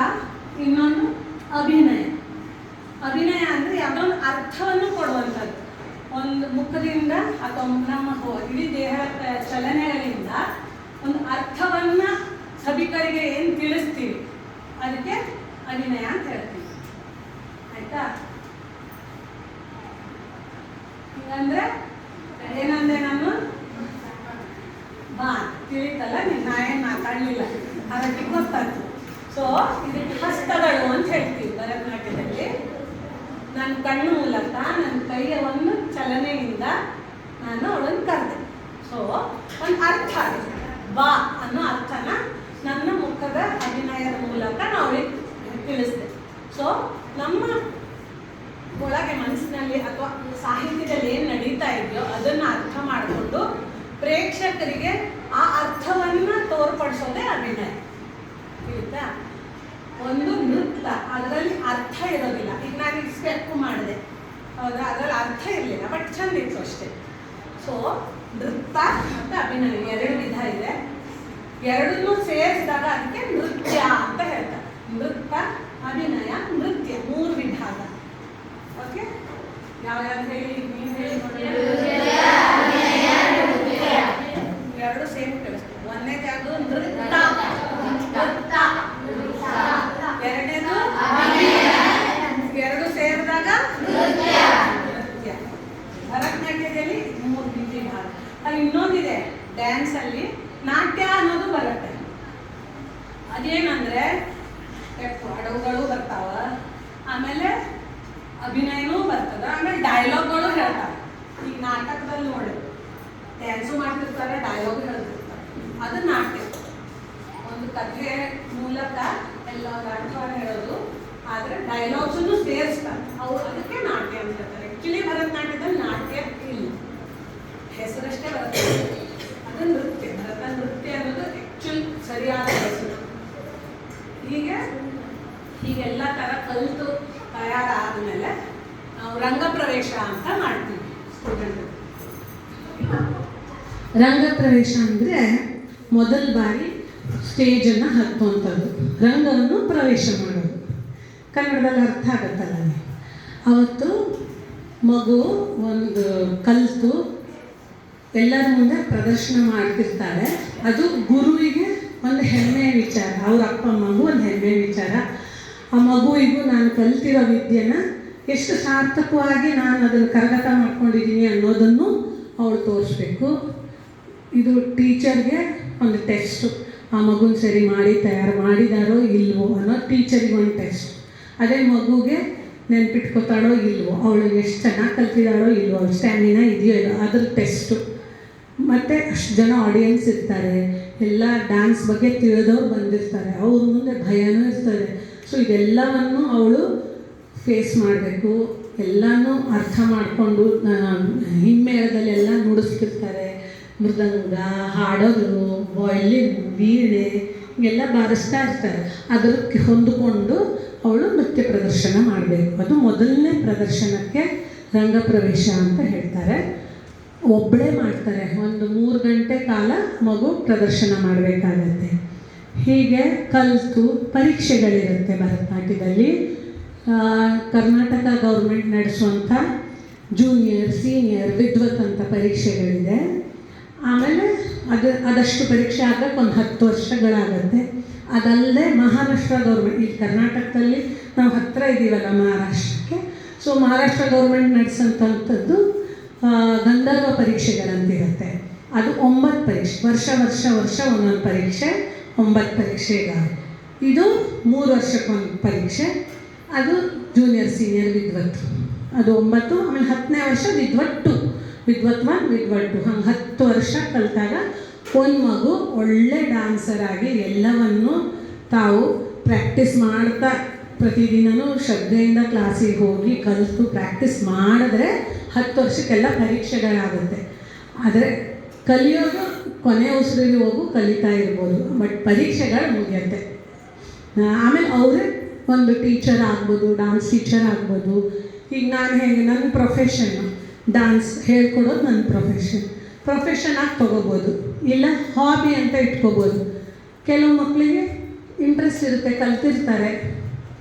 ಇನ್ನೊಂದು ಅಭಿನಯ. ಅಭಿನಯ ಅಂದರೆ ಯಾವುದೋ ಒಂದು ಅರ್ಥವನ್ನು ಕೊಡುವಂಥದ್ದು. ಒಂದು ಮುಖದಿಂದ ಅಥವಾ ನಮ್ಮ ಇಡೀ ದೇಹ ಚಲನೆಗಳಿಂದ ಒಂದು ಅರ್ಥವನ್ನು ಸಭಿಕರಿಗೆ ಏನು ತಿಳಿಸ್ತೀವಿ ಅದಕ್ಕೆ ಅಭಿನಯ ಅಂತ ಹೇಳ್ತೀವಿ. ಆಯ್ತಾ? ಹಿಂಗಂದ್ರೆ ಏನಂದ್ರೆ ನಾನು ಬಾ ತಿಳಿತಲ್ಲ, ನಾ ಏನು ಮಾತಾಡಲಿಲ್ಲ, ಅದಕ್ಕೆ ಗೊತ್ತಾಯ್ತು. ಸೊ ಇದಕ್ಕೆ ಹಸ್ತಗಳು ಅಂತ ಹೇಳ್ತೀವಿ ಭರತನಾಟ್ಯದಲ್ಲಿ. ನನ್ನ ಕಣ್ಣು ಮೂಲಕ ನನ್ನ ಕೈಯ ಒಂದು ಚಲನೆಯಿಂದ ನಾನು ಅವಳನ್ನು ಕರೆದೆ. ಸೊ ಒಂದು ಅರ್ಥ ಆಗಿದೆ, ಬಾ ಅನ್ನೋ ಅರ್ಥನ ನನ್ನ ಮುಖದ ಅಭಿನಯದ ಮೂಲಕ ನಾವು ಅವಳಿಗೆ ತಿಳಿಸಿದೆ. ಸೊ ನಮ್ಮ ಒಳಗೆ ಮನಸ್ಸಿನಲ್ಲಿ ಅಥವಾ ಸಾಹಿತ್ಯದಲ್ಲಿ ಏನು ನಡೀತಾ ಇದೆಯೋ ಅದನ್ನು ಅರ್ಥ ಮಾಡಿಕೊಂಡು ಪ್ರೇಕ್ಷಕರಿಗೆ ಆ ಅರ್ಥವನ್ನು ತೋರ್ಪಡಿಸೋದೇ ಅಭಿನಯ. ತಿಳಿತಾ? ಒಂದು ನೃತ್ಯ, ಅದರಲ್ಲಿ ಅರ್ಥ ಇರೋದಿಲ್ಲ. ಈಗ ನಾನು ಈ ಸ್ಟೆಪ್ ಮಾಡಿದೆ, ಹೌದಾ, ಅದರಲ್ಲಿ ಅರ್ಥ ಇರಲಿಲ್ಲ, ಬಟ್ ಚಂದ ಇತ್ತು ಅಷ್ಟೇ. ಸೊ ನೃತ್ಯ ಮತ್ತು ಅಭಿನಯ 2 ವಿಧ ಇದೆ. ಎರಡನ್ನೂ ಸೇರಿಸಿದಾಗ ಅದಕ್ಕೆ ನೃತ್ಯ ಅಂತ ಹೇಳ್ತಾರೆ. ನೃತ್ಯ, ಅಭಿನಯ, ನೃತ್ಯ 3 ವಿಭಾಗ. ಓಕೆ, ಯಾವ್ಯಾವ್ದು ಹೇಳಿ? ನೀವು ಹೇಳಿ ನೋಡಿ. 2 ಸೇಮ್ ಕಳಿಸ್ತೀವಿ. ಒಂದನೇದು ಯಾವುದು? ನೃತ್ಯ. ಎರಡನೇದು 2 ಸೇರಿದಾಗ ನೃತ್ಯ. ಭರತನಾಟ್ಯದಲ್ಲಿ 3 ವಿಭಾಗ. ಅದು ಇನ್ನೊಂದಿದೆ, ಡ್ಯಾನ್ಸಲ್ಲಿ ನಾಟ್ಯ ಅನ್ನೋದು ಬರುತ್ತೆ. ಅದೇನಂದ್ರೆ ಅಡವುಗಳು ಬರ್ತಾವ, ಆಮೇಲೆ ಅಭಿನಯನೂ ಬರ್ತದೆ, ಆಮೇಲೆ ಡೈಲಾಗ್ಗಳು ಹೇಳ್ತಾರೆ. ಈಗ ನಾಟಕದಲ್ಲಿ ನೋಡಿ ಡ್ಯಾನ್ಸು ಮಾಡ್ತಿರ್ತಾರೆ, ಡೈಲಾಗ್ ಹೇಳ್ತಿರ್ತಾರೆ, ಅದು ನಾಟ್ಯ. ಒಂದು ಕಥೆ ಮೂಲಕ ಎಲ್ಲ ಅರ್ಥವನ್ನು ಹೇಳೋದು, ಆದರೆ ಡೈಲಾಗ್ಸನ್ನು ಸೇರಿಸ್ತಾರೆ, ಅವ್ರು ಅದಕ್ಕೆ ನಾಟ್ಯ ಅಂತ ಹೇಳ್ತಾರೆ. ಆ್ಯಕ್ಚುಲಿ ಭರತನಾಟ್ಯದಲ್ಲಿ ನಾಟ್ಯ ಇಲ್ಲ, ಹೆಸರಷ್ಟೇ ಬರುತ್ತೆ, ಅದು ನೃತ್ಯ. ಭರತ ನೃತ್ಯ ಅನ್ನೋದು ಆ್ಯಕ್ಚುಲಿ ಸರಿಯಾದ ಹೆಸರು. ಹೀಗೆಲ್ಲ ಥರ ಕಲಿತು ತಯಾರಾದಮೇಲೆ ನಾವು ರಂಗಪ್ರವೇಶ ಅಂತ ಮಾಡ್ತೀವಿ ಸ್ಟೂಡೆಂಟ್. ರಂಗಪ್ರವೇಶ ಅಂದರೆ ಮೊದಲ ಬಾರಿ ಸ್ಟೇಜನ್ನು ಹತ್ತುವಂಥದ್ದು, ರಂಗವನ್ನು ಪ್ರವೇಶ ಮಾಡೋದು. ಕನ್ನಡದಲ್ಲಿ ಅರ್ಥ ಆಗುತ್ತಲ್ಲ. ಅವತ್ತು ಮಗು ಒಂದು ಕಲಿತು ಎಲ್ಲರ ಮುಂದೆ ಪ್ರದರ್ಶನ ಮಾಡ್ತಿರ್ತಾರೆ. ಅದು ಗುರುವಿಗೆ ಒಂದು ಹೆಮ್ಮೆಯ ವಿಚಾರ, ಅವ್ರ ಅಪ್ಪ ಅಮ್ಮಗೂ ಒಂದು ಹೆಮ್ಮೆಯ ವಿಚಾರ. ಆ ಮಗುವಿಗೂ ನಾನು ಕಲ್ತಿರೋ ವಿದ್ಯೆನ ಎಷ್ಟು ಸಾರ್ಥಕವಾಗಿ ನಾನು ಅದನ್ನು ಕರಗತ ಮಾಡ್ಕೊಂಡಿದ್ದೀನಿ ಅನ್ನೋದನ್ನು ಅವಳು ತೋರಿಸ್ಬೇಕು. ಇದು ಟೀಚರ್ಗೆ ಒಂದು ಟೆಸ್ಟು, ಆ ಮಗುನ ಸರಿ ಮಾಡಿ ತಯಾರು ಮಾಡಿದಾರೋ ಇಲ್ವೋ ಅನ್ನೋ ಟೀಚರಿಗೆ ಒಂದು ಟೆಸ್ಟ್. ಅದೇ ಮಗುಗೆ ನೆನ್ಪಿಟ್ಕೋತಾಳೋ ಇಲ್ವೋ, ಅವಳು ಎಷ್ಟು ಚೆನ್ನಾಗಿ ಕಲ್ತಿದ್ದಾಳೋ ಇಲ್ವೋ, ಅವಳು ಸ್ಟ್ಯಾಮಿನಾ ಇದೆಯೋ ಇಲ್ಲೋ ಅದ್ರ ಟೆಸ್ಟು. ಮತ್ತು ಅಷ್ಟು ಜನ ಆಡಿಯನ್ಸ್ ಇರ್ತಾರೆ, ಎಲ್ಲ ಡ್ಯಾನ್ಸ್ ಬಗ್ಗೆ ತಿಳಿದವ್ರು ಬಂದಿರ್ತಾರೆ, ಅವ್ರ ಮುಂದೆ ಭಯನೂ ಇರ್ತದೆ. ಸೊ ಇದೆಲ್ಲವನ್ನು ಅವಳು ಫೇಸ್ ಮಾಡಬೇಕು, ಎಲ್ಲನೂ ಅರ್ಥ ಮಾಡಿಕೊಂಡು ಹಿಮ್ಮೇಳದಲ್ಲೆಲ್ಲ ನುಡಿಸ್ತಿರ್ತಾರೆ. ಮೃದಂಗ, ಹಾಡೋದು, ವಯಲಿನ್, ವೀಣೆ ಎಲ್ಲ ಬಾರಿಸ್ತಾ ಇರ್ತಾರೆ. ಅದಕ್ಕೆ ಹೊಂದಿಕೊಂಡು ಅವಳು ನೃತ್ಯ ಪ್ರದರ್ಶನ ಮಾಡಬೇಕು. ಅದು ಮೊದಲನೇ ಪ್ರದರ್ಶನಕ್ಕೆ ರಂಗಪ್ರವೇಶ ಅಂತ ಹೇಳ್ತಾರೆ. ಒಬ್ಬಳೇ ಮಾಡ್ತಾರೆ, ಒಂದು 3 ಗಂಟೆ ಕಾಲ ಮಗು ಪ್ರದರ್ಶನ ಮಾಡಬೇಕಾಗತ್ತೆ. ಹೀಗೆ ಕಲಿತು ಪರೀಕ್ಷೆಗಳಿರುತ್ತೆ ಭರತನಾಟ್ಯದಲ್ಲಿ. ಕರ್ನಾಟಕ ಗೌರ್ಮೆಂಟ್ ನಡೆಸುವಂಥ ಜೂನಿಯರ್, ಸೀನಿಯರ್, ವಿದ್ವತ್ ಅಂತ ಪರೀಕ್ಷೆಗಳಿದೆ. ಆಮೇಲೆ ಅದಷ್ಟು ಪರೀಕ್ಷೆ ಆಗಕ್ಕೆ ಒಂದು 10 ವರ್ಷಗಳಾಗತ್ತೆ. ಅದಲ್ಲದೆ ಮಹಾರಾಷ್ಟ್ರ ಗೌರ್ಮೆಂಟ್, ಈ ಕರ್ನಾಟಕದಲ್ಲಿ ನಾವು ಹತ್ತಿರ ಇದ್ದೀವಲ್ಲ ಮಹಾರಾಷ್ಟ್ರಕ್ಕೆ, ಸೊ ಮಹಾರಾಷ್ಟ್ರ ಗೌರ್ಮೆಂಟ್ ನಡೆಸೋಂಥದ್ದು ಗಂಧರ್ವ ಪರೀಕ್ಷೆಗಳಂತಿರುತ್ತೆ. ಅದು 9 ಪರೀಕ್ಷೆ, ವರ್ಷ ಒಂದೊಂದು ಪರೀಕ್ಷೆ, 9 ಪರೀಕ್ಷೆಗಳು. ಇದು 3 ವರ್ಷಕ್ಕೊಂದು ಪರೀಕ್ಷೆ. ಅದು ಜೂನಿಯರ್, ಸೀನಿಯರ್, ವಿದ್ವತ್, ಅದು 9. ಆಮೇಲೆ 10ನೇ ವರ್ಷ ವಿದ್ವತ್ 2, ವಿದ್ವತ್ 1, ವಿದ್ವತ್ 2. ಹಂಗೆ 10 ವರ್ಷ ಕಲಿತಾಗ ಒಂದು ಮಗು ಒಳ್ಳೆ ಡ್ಯಾನ್ಸರ್ ಆಗಿ ಎಲ್ಲವನ್ನು ತಾವು ಪ್ರಾಕ್ಟೀಸ್ ಮಾಡ್ತಾ ಪ್ರತಿದಿನವೂ ಶ್ರದ್ಧೆಯಿಂದ ಕ್ಲಾಸಿಗೆ ಹೋಗಿ ಕಲಿತು ಪ್ರಾಕ್ಟೀಸ್ ಮಾಡಿದ್ರೆ 10 ವರ್ಷಕ್ಕೆಲ್ಲ ಪರೀಕ್ಷೆಗಳಾಗುತ್ತೆ. ಆದರೆ ಕಲಿಯೋದು ಕೊನೆ ಉಸಿರಿಗೆ ಹೋಗು ಕಲಿತಾ ಇರ್ಬೋದು, ಬಟ್ ಪರೀಕ್ಷೆಗಳು ಮುಗಿಯುತ್ತೆ. ಆಮೇಲೆ ಅವರೇ ಒಂದು ಟೀಚರ್ ಆಗ್ಬೋದು, ಡ್ಯಾನ್ಸ್ ಟೀಚರ್ ಆಗ್ಬೋದು. ಈಗ ನಾನು ಹೇಗೆ ನನ್ನ ಪ್ರೊಫೆಷನ್ನು ಡ್ಯಾನ್ಸ್ ಹೇಳ್ಕೊಡೋದು ನನ್ನ ಪ್ರೊಫೆಷನ್ ಆಗಿ ತೊಗೋಬೋದು, ಇಲ್ಲ ಹಾಬಿ ಅಂತ ಇಟ್ಕೋಬೋದು. ಕೆಲವು ಮಕ್ಕಳಿಗೆ ಇಂಟ್ರೆಸ್ಟ್ ಇರುತ್ತೆ, ಕಲ್ತಿರ್ತಾರೆ.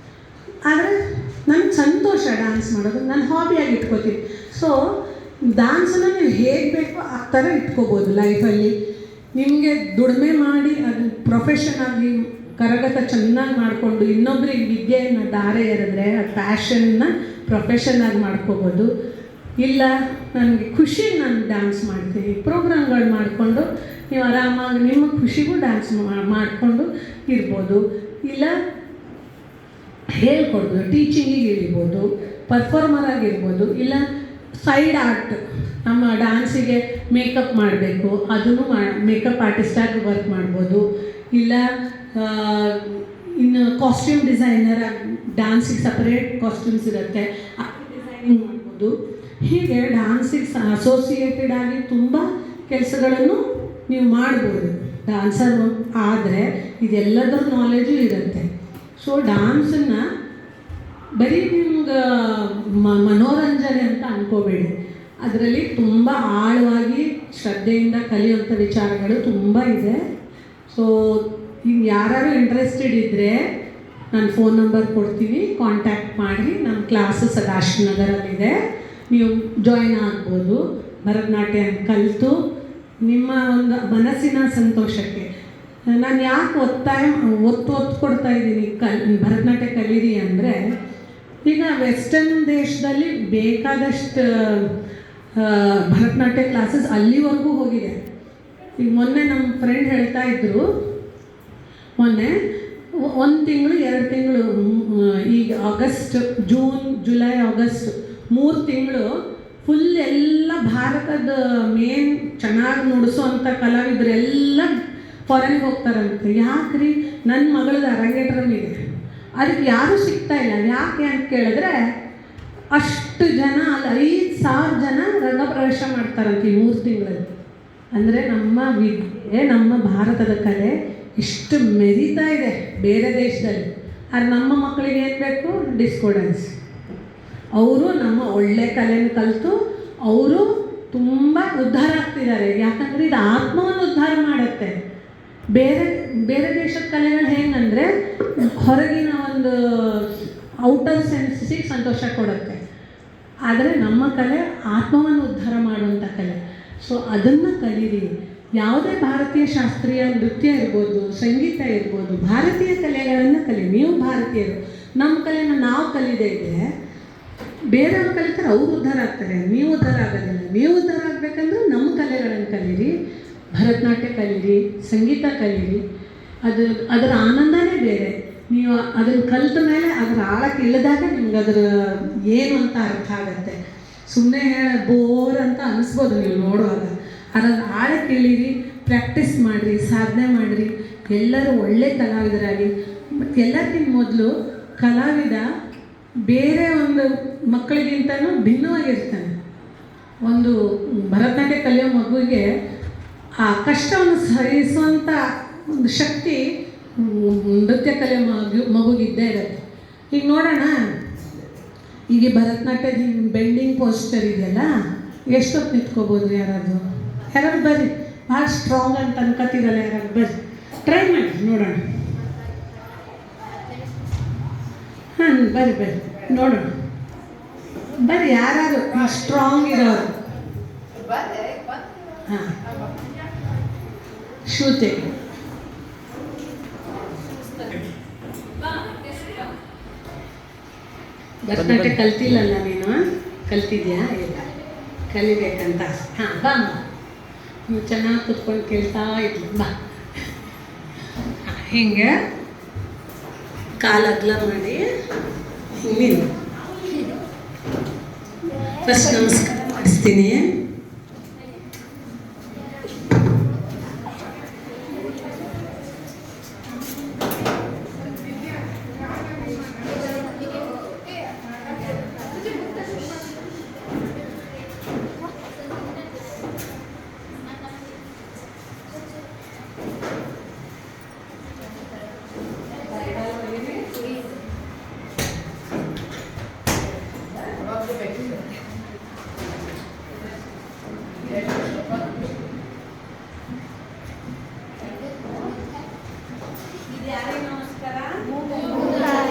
ಆದರೆ ನನಗೆ ಸಂತೋಷ ಡ್ಯಾನ್ಸ್ ಮಾಡೋದು, ನಾನು ಹಾಬಿಯಾಗಿ ಇಟ್ಕೋತೀನಿ. ಸೊ ಡ್ಯಾನ್ಸನ್ನು ನೀವು ಹೇಗೆ ಬೇಕೋ ಆ ಥರ ಇಟ್ಕೋಬೋದು ಲೈಫಲ್ಲಿ. ನಿಮಗೆ ದುಡಿಮೆ ಮಾಡಿ ಅದು ಪ್ರೊಫೆಷನ್ ಆಗಿ ಕರಗತ ಚೆನ್ನಾಗಿ ಮಾಡಿಕೊಂಡು ಇನ್ನೊಬ್ರಿಗೆ ವಿದ್ಯೆಯನ್ನು ದಾರೆ ಎರೆದ್ರೆ ಆ ಪ್ಯಾಷನ್ನ ಪ್ರೊಫೆಷನ್ ಆಗಿ ಮಾಡ್ಕೋಬೋದು. ಇಲ್ಲ ನನಗೆ ಖುಷಿ, ನಾನು ಡ್ಯಾನ್ಸ್ ಮಾಡ್ತೀನಿ, ಪ್ರೋಗ್ರಾಮ್ಗಳು ಮಾಡಿಕೊಂಡು ನೀವು ಆರಾಮಾಗಿ ನಿಮ್ಮ ಖುಷಿಗೂ ಡ್ಯಾನ್ಸ್ ಮಾಡಿಕೊಂಡು ಇರ್ಬೋದು. ಇಲ್ಲ ಹೇಳ್ಕೊಡ್ಬೋದು, ಟೀಚಿಂಗಿಗೆ ಇರ್ಬೋದು, ಪರ್ಫಾರ್ಮರ್ ಆಗಿರ್ಬೋದು. ಇಲ್ಲ ಸೈಡ್ ಆರ್ಟ್, ನಮ್ಮ ಡ್ಯಾನ್ಸಿಗೆ ಮೇಕಪ್ ಮಾಡಬೇಕು, ಅದನ್ನು ಮೇಕಪ್ ಆರ್ಟಿಸ್ಟಾಗಿ ವರ್ಕ್ ಮಾಡ್ಬೋದು. ಇಲ್ಲ ಇನ್ನು ಕಾಸ್ಟ್ಯೂಮ್ ಡಿಸೈನರ್, ಡ್ಯಾನ್ಸಿಗೆ ಸಪ್ರೇಟ್ ಕಾಸ್ಟ್ಯೂಮ್ಸ್ ಇರುತ್ತೆ, ಡಿಸೈನಿಂಗ್ ಮಾಡ್ಬೋದು. ಹೀಗೆ ಡ್ಯಾನ್ಸಿಗೆ ಅಸೋಸಿಯೇಟೆಡ್ ಆಗಿ ತುಂಬ ಕೆಲಸಗಳನ್ನು ನೀವು ಮಾಡ್ಬೋದು ಡ್ಯಾನ್ಸರ್ ಆದರೆ. ಇದೆಲ್ಲದರ ನಾಲೆಜು ಇರುತ್ತೆ. ಸೊ ಡ್ಯಾನ್ಸನ್ನು ಬರೀ ನಿಮ್ಗೆ ಮನೋರಂಜನೆ ಅಂತ ಅಂದ್ಕೋಬೇಡಿ, ಅದರಲ್ಲಿ ತುಂಬ ಆಳವಾಗಿ ಶ್ರದ್ಧೆಯಿಂದ ಕಲಿಯುವಂಥ ವಿಚಾರಗಳು ತುಂಬ ಇದೆ. ಸೊ ಈಗ ಯಾರು ಇಂಟ್ರೆಸ್ಟೆಡ್ ಇದ್ದರೆ ನಾನು ಫೋನ್ ನಂಬರ್ ಕೊಡ್ತೀನಿ, ಕಾಂಟ್ಯಾಕ್ಟ್ ಮಾಡಿ. ನಮ್ಮ ಕ್ಲಾಸು ಸದಾಶಿವನಗರಲ್ಲಿದೆ, ನೀವು ಜಾಯ್ನ್ ಆಗ್ಬೋದು. ಭರತನಾಟ್ಯ ಕಲಿತು ನಿಮ್ಮ ಒಂದು ಮನಸ್ಸಿನ ಸಂತೋಷಕ್ಕೆ ನಾನು ಯಾಕೆ ಒತ್ತು ಕೊಡ್ತಾ ಇದ್ದೀನಿ ಭರತನಾಟ್ಯ ಕಲೀರಿ ಅಂದರೆ, ಈಗ ವೆಸ್ಟರ್ನ್ ದೇಶದಲ್ಲಿ ಬೇಕಾದಷ್ಟು ಭರತನಾಟ್ಯ ಕ್ಲಾಸಸ್ ಅಲ್ಲಿವರೆಗೂ ಹೋಗಿದೆ. ಈಗ ಮೊನ್ನೆ ನಮ್ಮ ಫ್ರೆಂಡ್ ಹೇಳ್ತಾ ಇದ್ದರು, ಮೊನ್ನೆ 1 ತಿಂಗಳು 2 ತಿಂಗಳು, ಈಗ ಆಗಸ್ಟ್, ಜೂನ್, ಜುಲೈ, ಆಗಸ್ಟ್ 3 ತಿಂಗಳು ಫುಲ್ ಎಲ್ಲ ಭಾರತದ ಮೇನ್ ಚೆನ್ನಾಗಿ ನುಡಿಸೋವಂಥ ಕಲಾವಿದರೆಲ್ಲ ಫಾರಿನ್ಗೆ ಹೋಗ್ತಾರಂತೆ. ಯಾಕ್ರಿ? ನನ್ನ ಮಗಳದ್ದು ಅರಂಗೇಟ್ರಮ್ ಇದೆ, ಅದಕ್ಕೆ ಯಾರೂ ಸಿಗ್ತಾ ಇಲ್ಲ. ಯಾಕೆ ಅಂತ ಕೇಳಿದ್ರೆ ಅಷ್ಟು ಜನ, ಅಲ್ಲಿ 5,000 ಜನ ರಂಗಪ್ರವೇಶ ಮಾಡ್ತಾರಂತೆ ಈ 3 ತಿಂಗಳಲ್ಲಿ. ಅಂದರೆ ನಮ್ಮ ವಿದ್ಯೆ, ನಮ್ಮ ಭಾರತದ ಕಲೆ ಇಷ್ಟು ಮೆರಿತಾ ಇದೆ ಬೇರೆ ದೇಶದಲ್ಲಿ. ಆದರೆ ನಮ್ಮ ಮಕ್ಕಳಿಗೆ ಏನು ಬೇಕು? Disco dance. ಅವರು ನಮ್ಮ ಒಳ್ಳೆ ಕಲೆನ ಕಲಿತು ಅವರು ತುಂಬ ಉದ್ಧಾರ ಆಗ್ತಿದ್ದಾರೆ. ಯಾಕಂದರೆ ಇದು ಆತ್ಮವನ್ನು ಉದ್ಧಾರ ಮಾಡುತ್ತೆ. ಬೇರೆ ದೇಶದ ಕಲೆಗಳು ಹೆಂಗಂದರೆ ಹೊರಗಿನ ಒಂದು ಔಟರ್ ಸೆನ್ಸಿಗೆ ಸಂತೋಷ ಕೊಡುತ್ತೆ. ಆದರೆ ನಮ್ಮ ಕಲೆ ಆತ್ಮವನ್ನು ಉದ್ಧಾರ ಮಾಡುವಂಥ ಕಲೆ. ಸೊ ಅದನ್ನು ಕಲೀರಿ. ಯಾವುದೇ ಭಾರತೀಯ ಶಾಸ್ತ್ರೀಯ ನೃತ್ಯ ಇರ್ಬೋದು, ಸಂಗೀತ ಇರ್ಬೋದು, ಭಾರತೀಯ ಕಲೆಗಳನ್ನು ಕಲಿ. ನೀವು ಭಾರತೀಯರು, ನಮ್ಮ ಕಲೆನ ನಾವು ಕಲಿದೇ ಇದ್ದರೆ ಬೇರೆಯವ್ರು ಕಲಿತಾರೆ, ಅವ್ರು ಉದ್ಧಾರ ಆಗ್ತಾರೆ, ನೀವು ಉದ್ಧಾರ ಆಗೋದಿಲ್ಲ. ನೀವು ಉದ್ಧಾರ ಆಗಬೇಕಂದ್ರೆ ನಮ್ಮ ಕಲೆಗಳನ್ನು ಕಲೀರಿ, ಭರತನಾಟ್ಯ ಕಲೀರಿ, ಸಂಗೀತ ಕಲೀರಿ. ಅದರ ಆನಂದನೇ ಬೇರೆ. ನೀವು ಅದನ್ನು ಕಲಿತ ಮೇಲೆ ಅದರ ಆಳಕ್ಕೆ ಇಳಿದಾಗ ನಿಮ್ಗೆ ಅದರ ಏನು ಅಂತ ಅರ್ಥ ಆಗುತ್ತೆ. ಸುಮ್ಮನೆ ಬೋರ್ ಅಂತ ಅನಿಸ್ಬೋದು ನೀವು ನೋಡುವಾಗ. ಅದರ ಆಳಕ್ಕೆ ಇಳೀರಿ, ಪ್ರಾಕ್ಟೀಸ್ ಮಾಡಿರಿ, ಸಾಧನೆ ಮಾಡಿರಿ. ಎಲ್ಲರೂ ಒಳ್ಳೆ ಕಲಾವಿದರಾಗಿ. ಎಲ್ಲಕ್ಕಿಂತ ಮೊದಲು ಕಲಾವಿದ ಬೇರೆ ಒಂದು ಮಕ್ಕಳಿಗಿಂತನೂ ಭಿನ್ನವಾಗಿರ್ತಾನೆ. ಒಂದು ಭರತನಾಟ್ಯ ಕಲಿಯೋ ಮಗುವಿಗೆ ಆ ಕಷ್ಟವನ್ನು ಸಹಿಸುವಂಥ ಒಂದು ಶಕ್ತಿ ನೃತ್ಯ ಕಲೆ ಮಗುಗಿದ್ದೇ ಇರುತ್ತೆ. ಈಗ ನೋಡೋಣ, ಈಗ ಭರತನಾಟ್ಯದ ಬೆಂಡಿಂಗ್ ಪೋಸ್ಚರ್ ಇದೆಯಲ್ಲ, ಎಷ್ಟೊತ್ತು ನಿಂತ್ಕೋಬೋದು? ಯಾರಾದರೂ ಬರ್ರಿ, ಭಾಳ ಸ್ಟ್ರಾಂಗ್ ಅಂತ ಅನ್ಕೋತಿರಲ್ಲ, ಯಾರಾದ್ರು ಬರ್ರಿ, ಟ್ರೈ ಮಾಡಿ ನೋಡೋಣ. ಹಾಂ ಬರ್ರಿ ಬರ್ರಿ ನೋಡೋಣ. ಬರ್ರಿ ಯಾರು ಸ್ಟ್ರಾಂಗ್ ಇರೋರು. ಹಾಂ ಶ್ರುತಿ ಭರತನಾಟ್ಯ ಕಲ್ತಿಲ್ಲಲ್ಲ ನೀನು? ಕಲ್ತಿದ್ಯಾ? ಇಲ್ಲ ಕಲಿಬೇಕಂತ. ಹಾಂ ಬಾ ನೀವು ಚೆನ್ನಾಗಿ ಕೂತ್ಕೊಂಡು ಕೇಳ್ತಾ ಇದ್ಲು. ಬಾ ಹಿಂಗೆ ಕಾಲು ಅಗಲ ಮಾಡಿ ನೀನು ಫಸ್ಟ್ ನಮಸ್ಕಾರ ಮಾಡಿಸ್ತೀನಿ.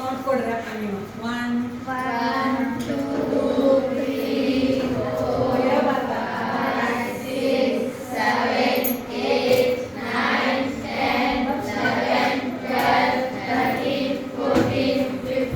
ನೋಡ್ಕೊಡ್ರಪ್ಪ ನೀವು. 1 2 3 4 5 6 7 8 9 10 11 12 13 14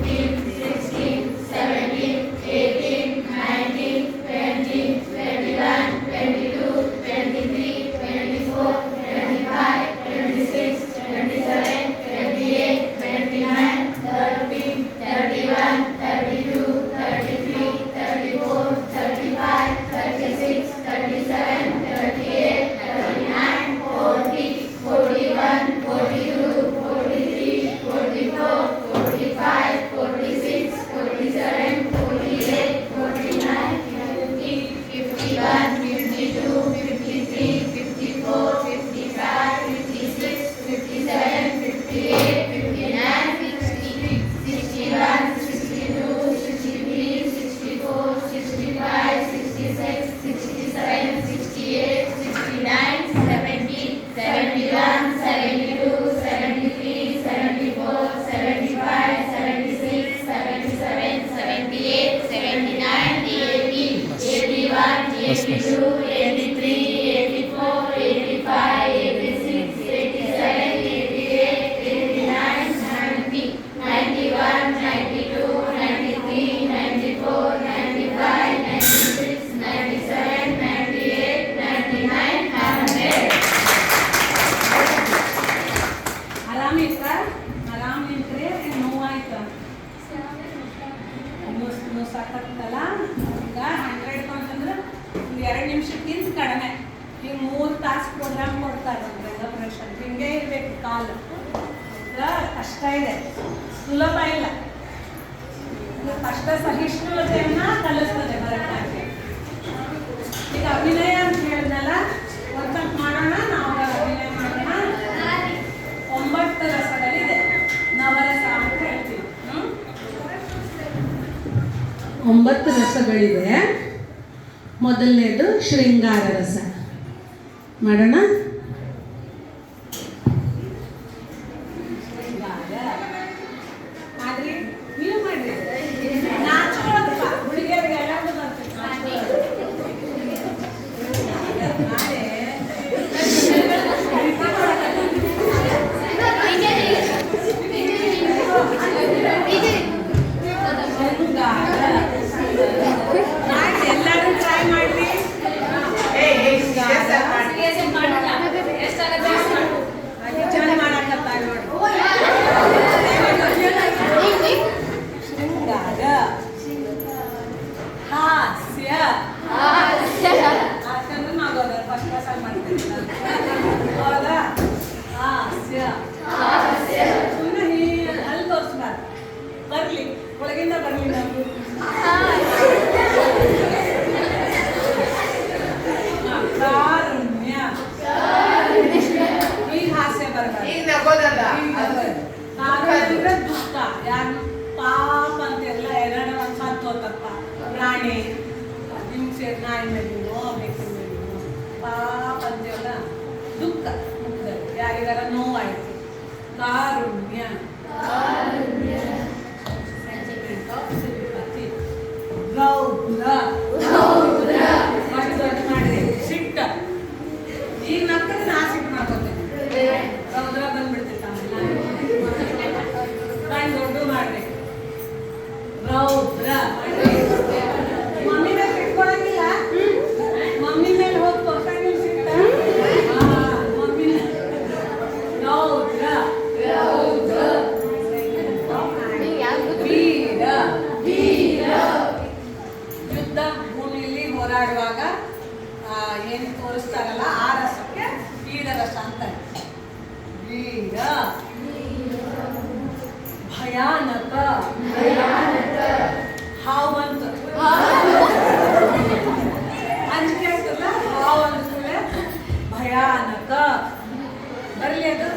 15 16 17 18 19 20 21 22 23 24 25 26 27 28 29 30 31 32 33 34 35 36 37 38 39 40 41 42 43 44 45 46 47 48 49 50 51 52 53 54 55 56 57 58 59 60 61 62 63 64 65 66 67 68 69 70 71 72 73 74 75 76 77 78 79 80 81 82 83 84 85 86 87 88 89 90 91 92 93 94 95 96 97 98 99 100. ಆರಾಮಿತ್ತ? ಆರಾಮ ನಿಂತ್ರೆ ನೋವಾಯ್ತು? ಸಾಕತ್ತಲ್ಲ. ಈಗ 100 ಅಂತಂದ್ರೆ ಒಂದು 2 ನಿಮಿಷಕ್ಕಿಂತ ಕಡಿಮೆ. ಈಗ 3 ತಾಸು ಪ್ರೋಗ್ರಾಮ್ ಕೊಡ್ತಾರೆ ಪ್ರೆಷರ್. ಹಿಂಗೆ ಇರಬೇಕು ಕಾಲು. ಕಷ್ಟ ಇದೆ, ಸುಲಭ ಇಲ್ಲ. ಕಷ್ಟ ಸಹಿಷ್ಣುತೆಯನ್ನ ಕಲಿಸ್ತದೆ ಭರತನಾಟ್ಯ. ಈಗ ಅಭಿನಯ ಅಂತ ಹೇಳಿದ್ನಲ್ಲ, ಒಂದು ಮಾಡೋಣ. ನಾವು ಅಭಿನಯ ಮಾಡೋಣ. 9 ರಸಗಳಿದೆ. ನವರಸ ಅಂತ ಹೇಳ್ತೀವಿ. 9 ರಸಗಳಿದೆ. ಮೊದಲನೇದು ಶೃಂಗಾರ ರಸ. ಮಾಡೋಣ. ಆದ್ರೆ ನೀವು ಮಾಡ್ರಿ. ನಾಚೋದಪ್ಪ ಹುಡುಗಿಯರಿಗೆ ಎಲ್ಲರಿಗೂ ಬರ್ತದೆ. ಎಲ್ಲರೂ ಟ್ರೈ ಮಾಡ್ರಿ. ಚಂದ ಮಾಡಕತ್ತಾರ ನೋಡಿ. ಶೃಂಗಾರ, ಹಾಸ್ಯ. ಹಾಸ್ಯಂದ್ರೆ ನಾಗೋದ ಫಸ್ಟ್ ಕ್ಲಾಸ್ ಮಾಡ್ತೀನಿ. ಹೌದಾ? ಹಾಸ್ಯ ಸುಮ್ಮನೆ ಅಲ್ಲಿ ತೋರಿಸ್ಬಾರ್ದು. ಬರ್ಲಿ ಒಳಗಿಂದ ಬರ್ಲಿ ನಾವು. ನಾಯಿ ಮೇಲಿನೋ ಬೆಕ್ಕಿನ ಮೇಲಿನೋ ಪಾಪ ಅಂತೀವಲ್ಲ, ದುಃಖ ಮುಖದಲ್ಲಿ ಯಾರಿಗಾರ ನೋವಾಯ್ತು. ಕಾರುಣ್ಯ ಸೆಂಟಿಮೆಂಟ್ ಆಫ್ ಸಿಂಪತಿ. ರೌದ್ರ ದೊಡ್ಡ ಮಾಡಿದೆ ಸಿಟ್ಟ. ಈಗ ನಕ್ಕದ್ರೆ ನಾ ಸಿಟ್ಟು ಮಾಡ್ಕೊತೇನೆ, ರೌದ್ರ ಬಂದ್ಬಿಡ್ತೈತೆ ಆಮೇಲೆ ದೊಡ್ಡ ಮಾಡ್ಬೇಕು. ರೌದ್ರ ಮಮ್ಮಿ ಮೇಲೆ ಇಟ್ಕೊಳಂಗಿಲ್ಲ, ಮಮ್ಮಿ ಮೇಲೆ ಹೋಗಿ ಕೊಟ್ಟಂಗಿಲ್ಲ ಸಿಟ್ಟ. ಮಮ್ಮಿ ರೌದ್ರ ವೀರ ಯುದ್ಧ ಭೂಮಿಯಲ್ಲಿ ಹೋರಾಡುವಾಗ ಏನು ತೋರಿಸ್ತಾರಲ್ಲ ಆ ರಸಕ್ಕೆ ವೀರ ರಸ ಅಂತಾರೆ. ವೀರ ಭಯಾನಕ ಹಾವು ಅಂತ ಅಂಜಿಕೆ ಆಗ್ತಲ್ಲ, ಹಾವು ಅಂದ್ಕೂಳೆ ಭಯಾನಕ. ಬರಲಿ ಅದು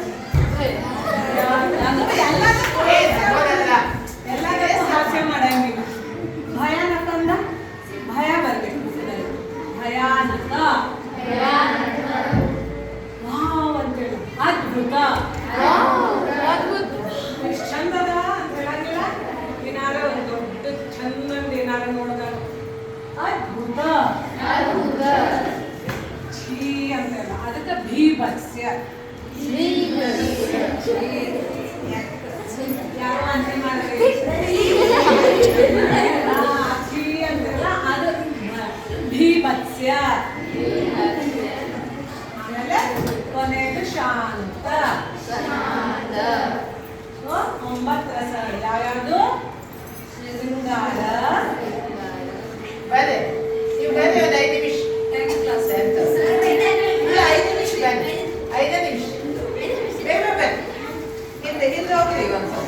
ಎಲ್ಲದಕ್ಕೂ ಹಾಸ್ಯ ಮಾಡಂಗಿಲ್ಲ. ಭಯಾನಕ ಅಂದ ಭಯ ಬರ್ಬೇಕು. ಭಯಾನಕ ವಾವ್ ಅಂತೇಳಿ ಅದ್ಭುತ. ಎಷ್ಟು ಚಂದದ ಅಂತ ಹೇಳಂಗಿಲ್ಲ, ಏನಾರ ಒಂದು ದೊಡ್ಡ ಚಂದಂದ ಏನಾರ ನೋಡಿದಾಗ ಅದ್ಭುತ. ಛೀ ಅಂತೆಲ್ಲ ಅದಕ್ಕೆ ಭೀಭತ್ಸ್ಯ. ಯಾವ ಅಂತ ಮಾಡಿದ್ರೆ ಛೀ ಅಂತೆಲ್ಲ ಅದು ಭೀಭತ್ಸ್ಯ. ಆಮೇಲೆ ಕೊನೆಯದು ಶಾಂತ. 9 ರಸಗಳು ಯಾವ್ಯಾವುದು? ಶೃಂಗಾರ. ಬನ್ನಿ ನೀವು ಬನ್ನಿ, ಒಂದು 5 ನಿಮಿಷ. 10th ಕ್ಲಾಸ್ 5 ನಿಮಿಷ ಬನ್ನಿ, 5 ನಿಮಿಷ ಬೇಗ ಬನ್ನಿ. ಹಿಂದೆ ಹೋಗ್ರಿ ಒಂದು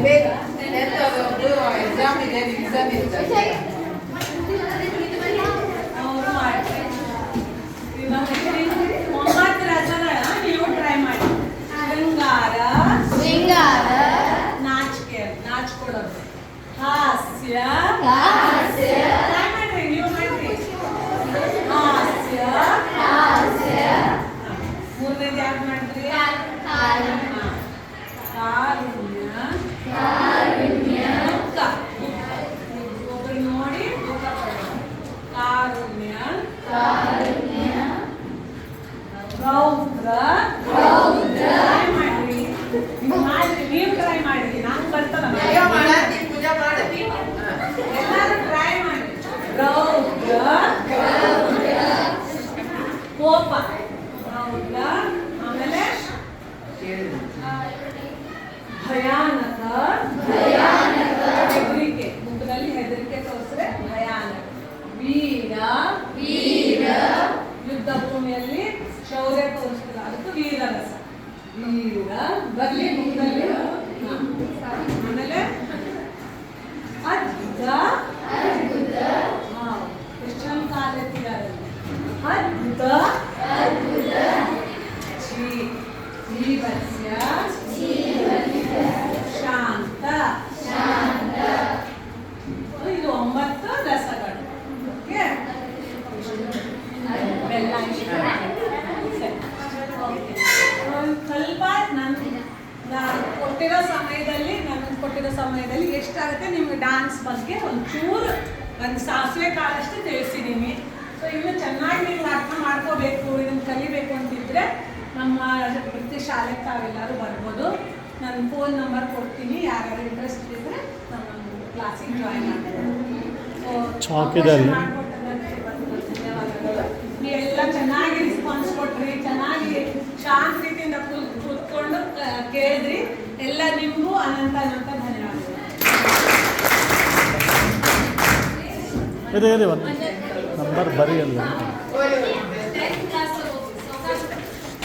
ಬೇಗ. 10th ಒಂದು ಎಕ್ಸಾಮ್ ಇದೆ, ಎಕ್ಸಾಮ್ ಇರ್ತದೆ. ಅವರು ಮಾಡ್ತಾರೆ. ಇವಾಗ 9 ರಸಗಳ ನೀವು ಟ್ರೈ ಮಾಡಿ. ಶೃಂಗಾರ ನಾಚಿಕೆ ನಾಚ್ಕೊಳ್ಳೋದು. ಹಾಸ್ಯ ಟ್ರೈ ಮಾಡ್ರಿ, ನೀವು ಮಾಡ್ರಿ. ಹಾಸ್ಯ. ಮೂರನೇದು ಯಾಕೆ ಮಾಡಿದ್ರಿ? ಕಾರುಣ್ಯ. ದುಃಖ. ಒಬ್ಬರು ನೋಡಿ ದುಃಖ ಪಡೋದು. ಕಾರುಣ್ಯ. ರೌದ್ರ. ಟ್ರೈ ಮಾಡ್ರಿ, ನೀವು ಟ್ರೈ ಮಾಡ್ರಿ. ನಾನು ಬರ್ತಲ್ಲ, ಪೂಜಾ ಮಾಡಿ ಎಲ್ಲರೂ ಟ್ರೈ ಮಾಡಿ. ರೌದ್ರ. ಕೋಪ. ರೌದ್ರ. ಆಮೇಲೆ ಭಯಾನಕ. ಹೆದರಿಕೆ. ಮುಖದಲ್ಲಿ ಹೆದರಿಕೆ ತೋರಿಸ್ರೆ ಭಯಾನಕ. ವೀರ. ಯುದ್ಧ ಭೂಮಿಯಲ್ಲಿ ಶೌರ್ಯ ತೋರಿಸ್ತಾರೆ, ಅದಕ್ಕೆ ವೀರರಸ. ವೀರ ಬರ್ಲಿ ಮುಖದಲ್ಲಿ. ಆಮೇಲೆ ಅದ್ಭುತ. ಎಷ್ಟು ಚಂದ ಕಾಲೆತ್ತಿದ್ದಾರೆ. ಅದ್ಭುತ. ಭೀಭತ್ಸ್ಯ. ಶಾಂತ. ಇದು 9 ರಸಗಳು. ಓಕೆ, ಬೆಲ್ಲ ಇಷ್ಟ. ಸ್ವಲ್ಪ ನಾನು ಕೊಟ್ಟಿರೋ ಸಮಯದಲ್ಲಿ ಎಷ್ಟಾಗುತ್ತೆ ನಿಮ್ಗೆ ಡಾನ್ಸ್ ಬಗ್ಗೆ ಒಂಚೂರು ಒಂದು ಸಾಸಿವೆ ಕಾಳಷ್ಟು ತಿಳಿಸಿದ್ದೀನಿ. ಸೊ ಇನ್ನು ಚೆನ್ನಾಗಿ ನೀವು ಅರ್ಥ ಮಾಡ್ಕೋಬೇಕು, ಇದನ್ನು ಕಲಿಬೇಕು ಅಂತಿದ್ರೆ ನಮ್ಮ ವೃತ್ತಿ ಶಾಲೆಗೆ ತಾವೆಲ್ಲರೂ ಬರ್ಬೋದು. ನನ್ನ ಫೋನ್ ನಂಬರ್ ಕೊಡ್ತೀನಿ, ಯಾರ್ಯಾರು ಇಂಟ್ರೆಸ್ಟ್ ಇದ್ದರೆ ನಮ್ಮ ಕ್ಲಾಸಿಗೆ ಜಾಯಿನ್ ಮಾಡ್ಬೋದು. ಧನ್ಯವಾದಗಳು. ನೀವೆಲ್ಲ ಚೆನ್ನಾಗಿ ರೆಸ್ಪಾನ್ಸ್ ಕೊಟ್ರಿ, ಚೆನ್ನಾಗಿ ಶಾಂತ ರೀತಿಯಿಂದ ಕೂತ್ಕೊಂಡು ಕೇಳಿದ್ರಿ. ಎಲ್ಲ ನಿಮಗೂ ಅನಂತ ಧನ್ಯವಾದಗಳು. ನಂಬರ್ ಬರೀ ಅಲ್ಲ.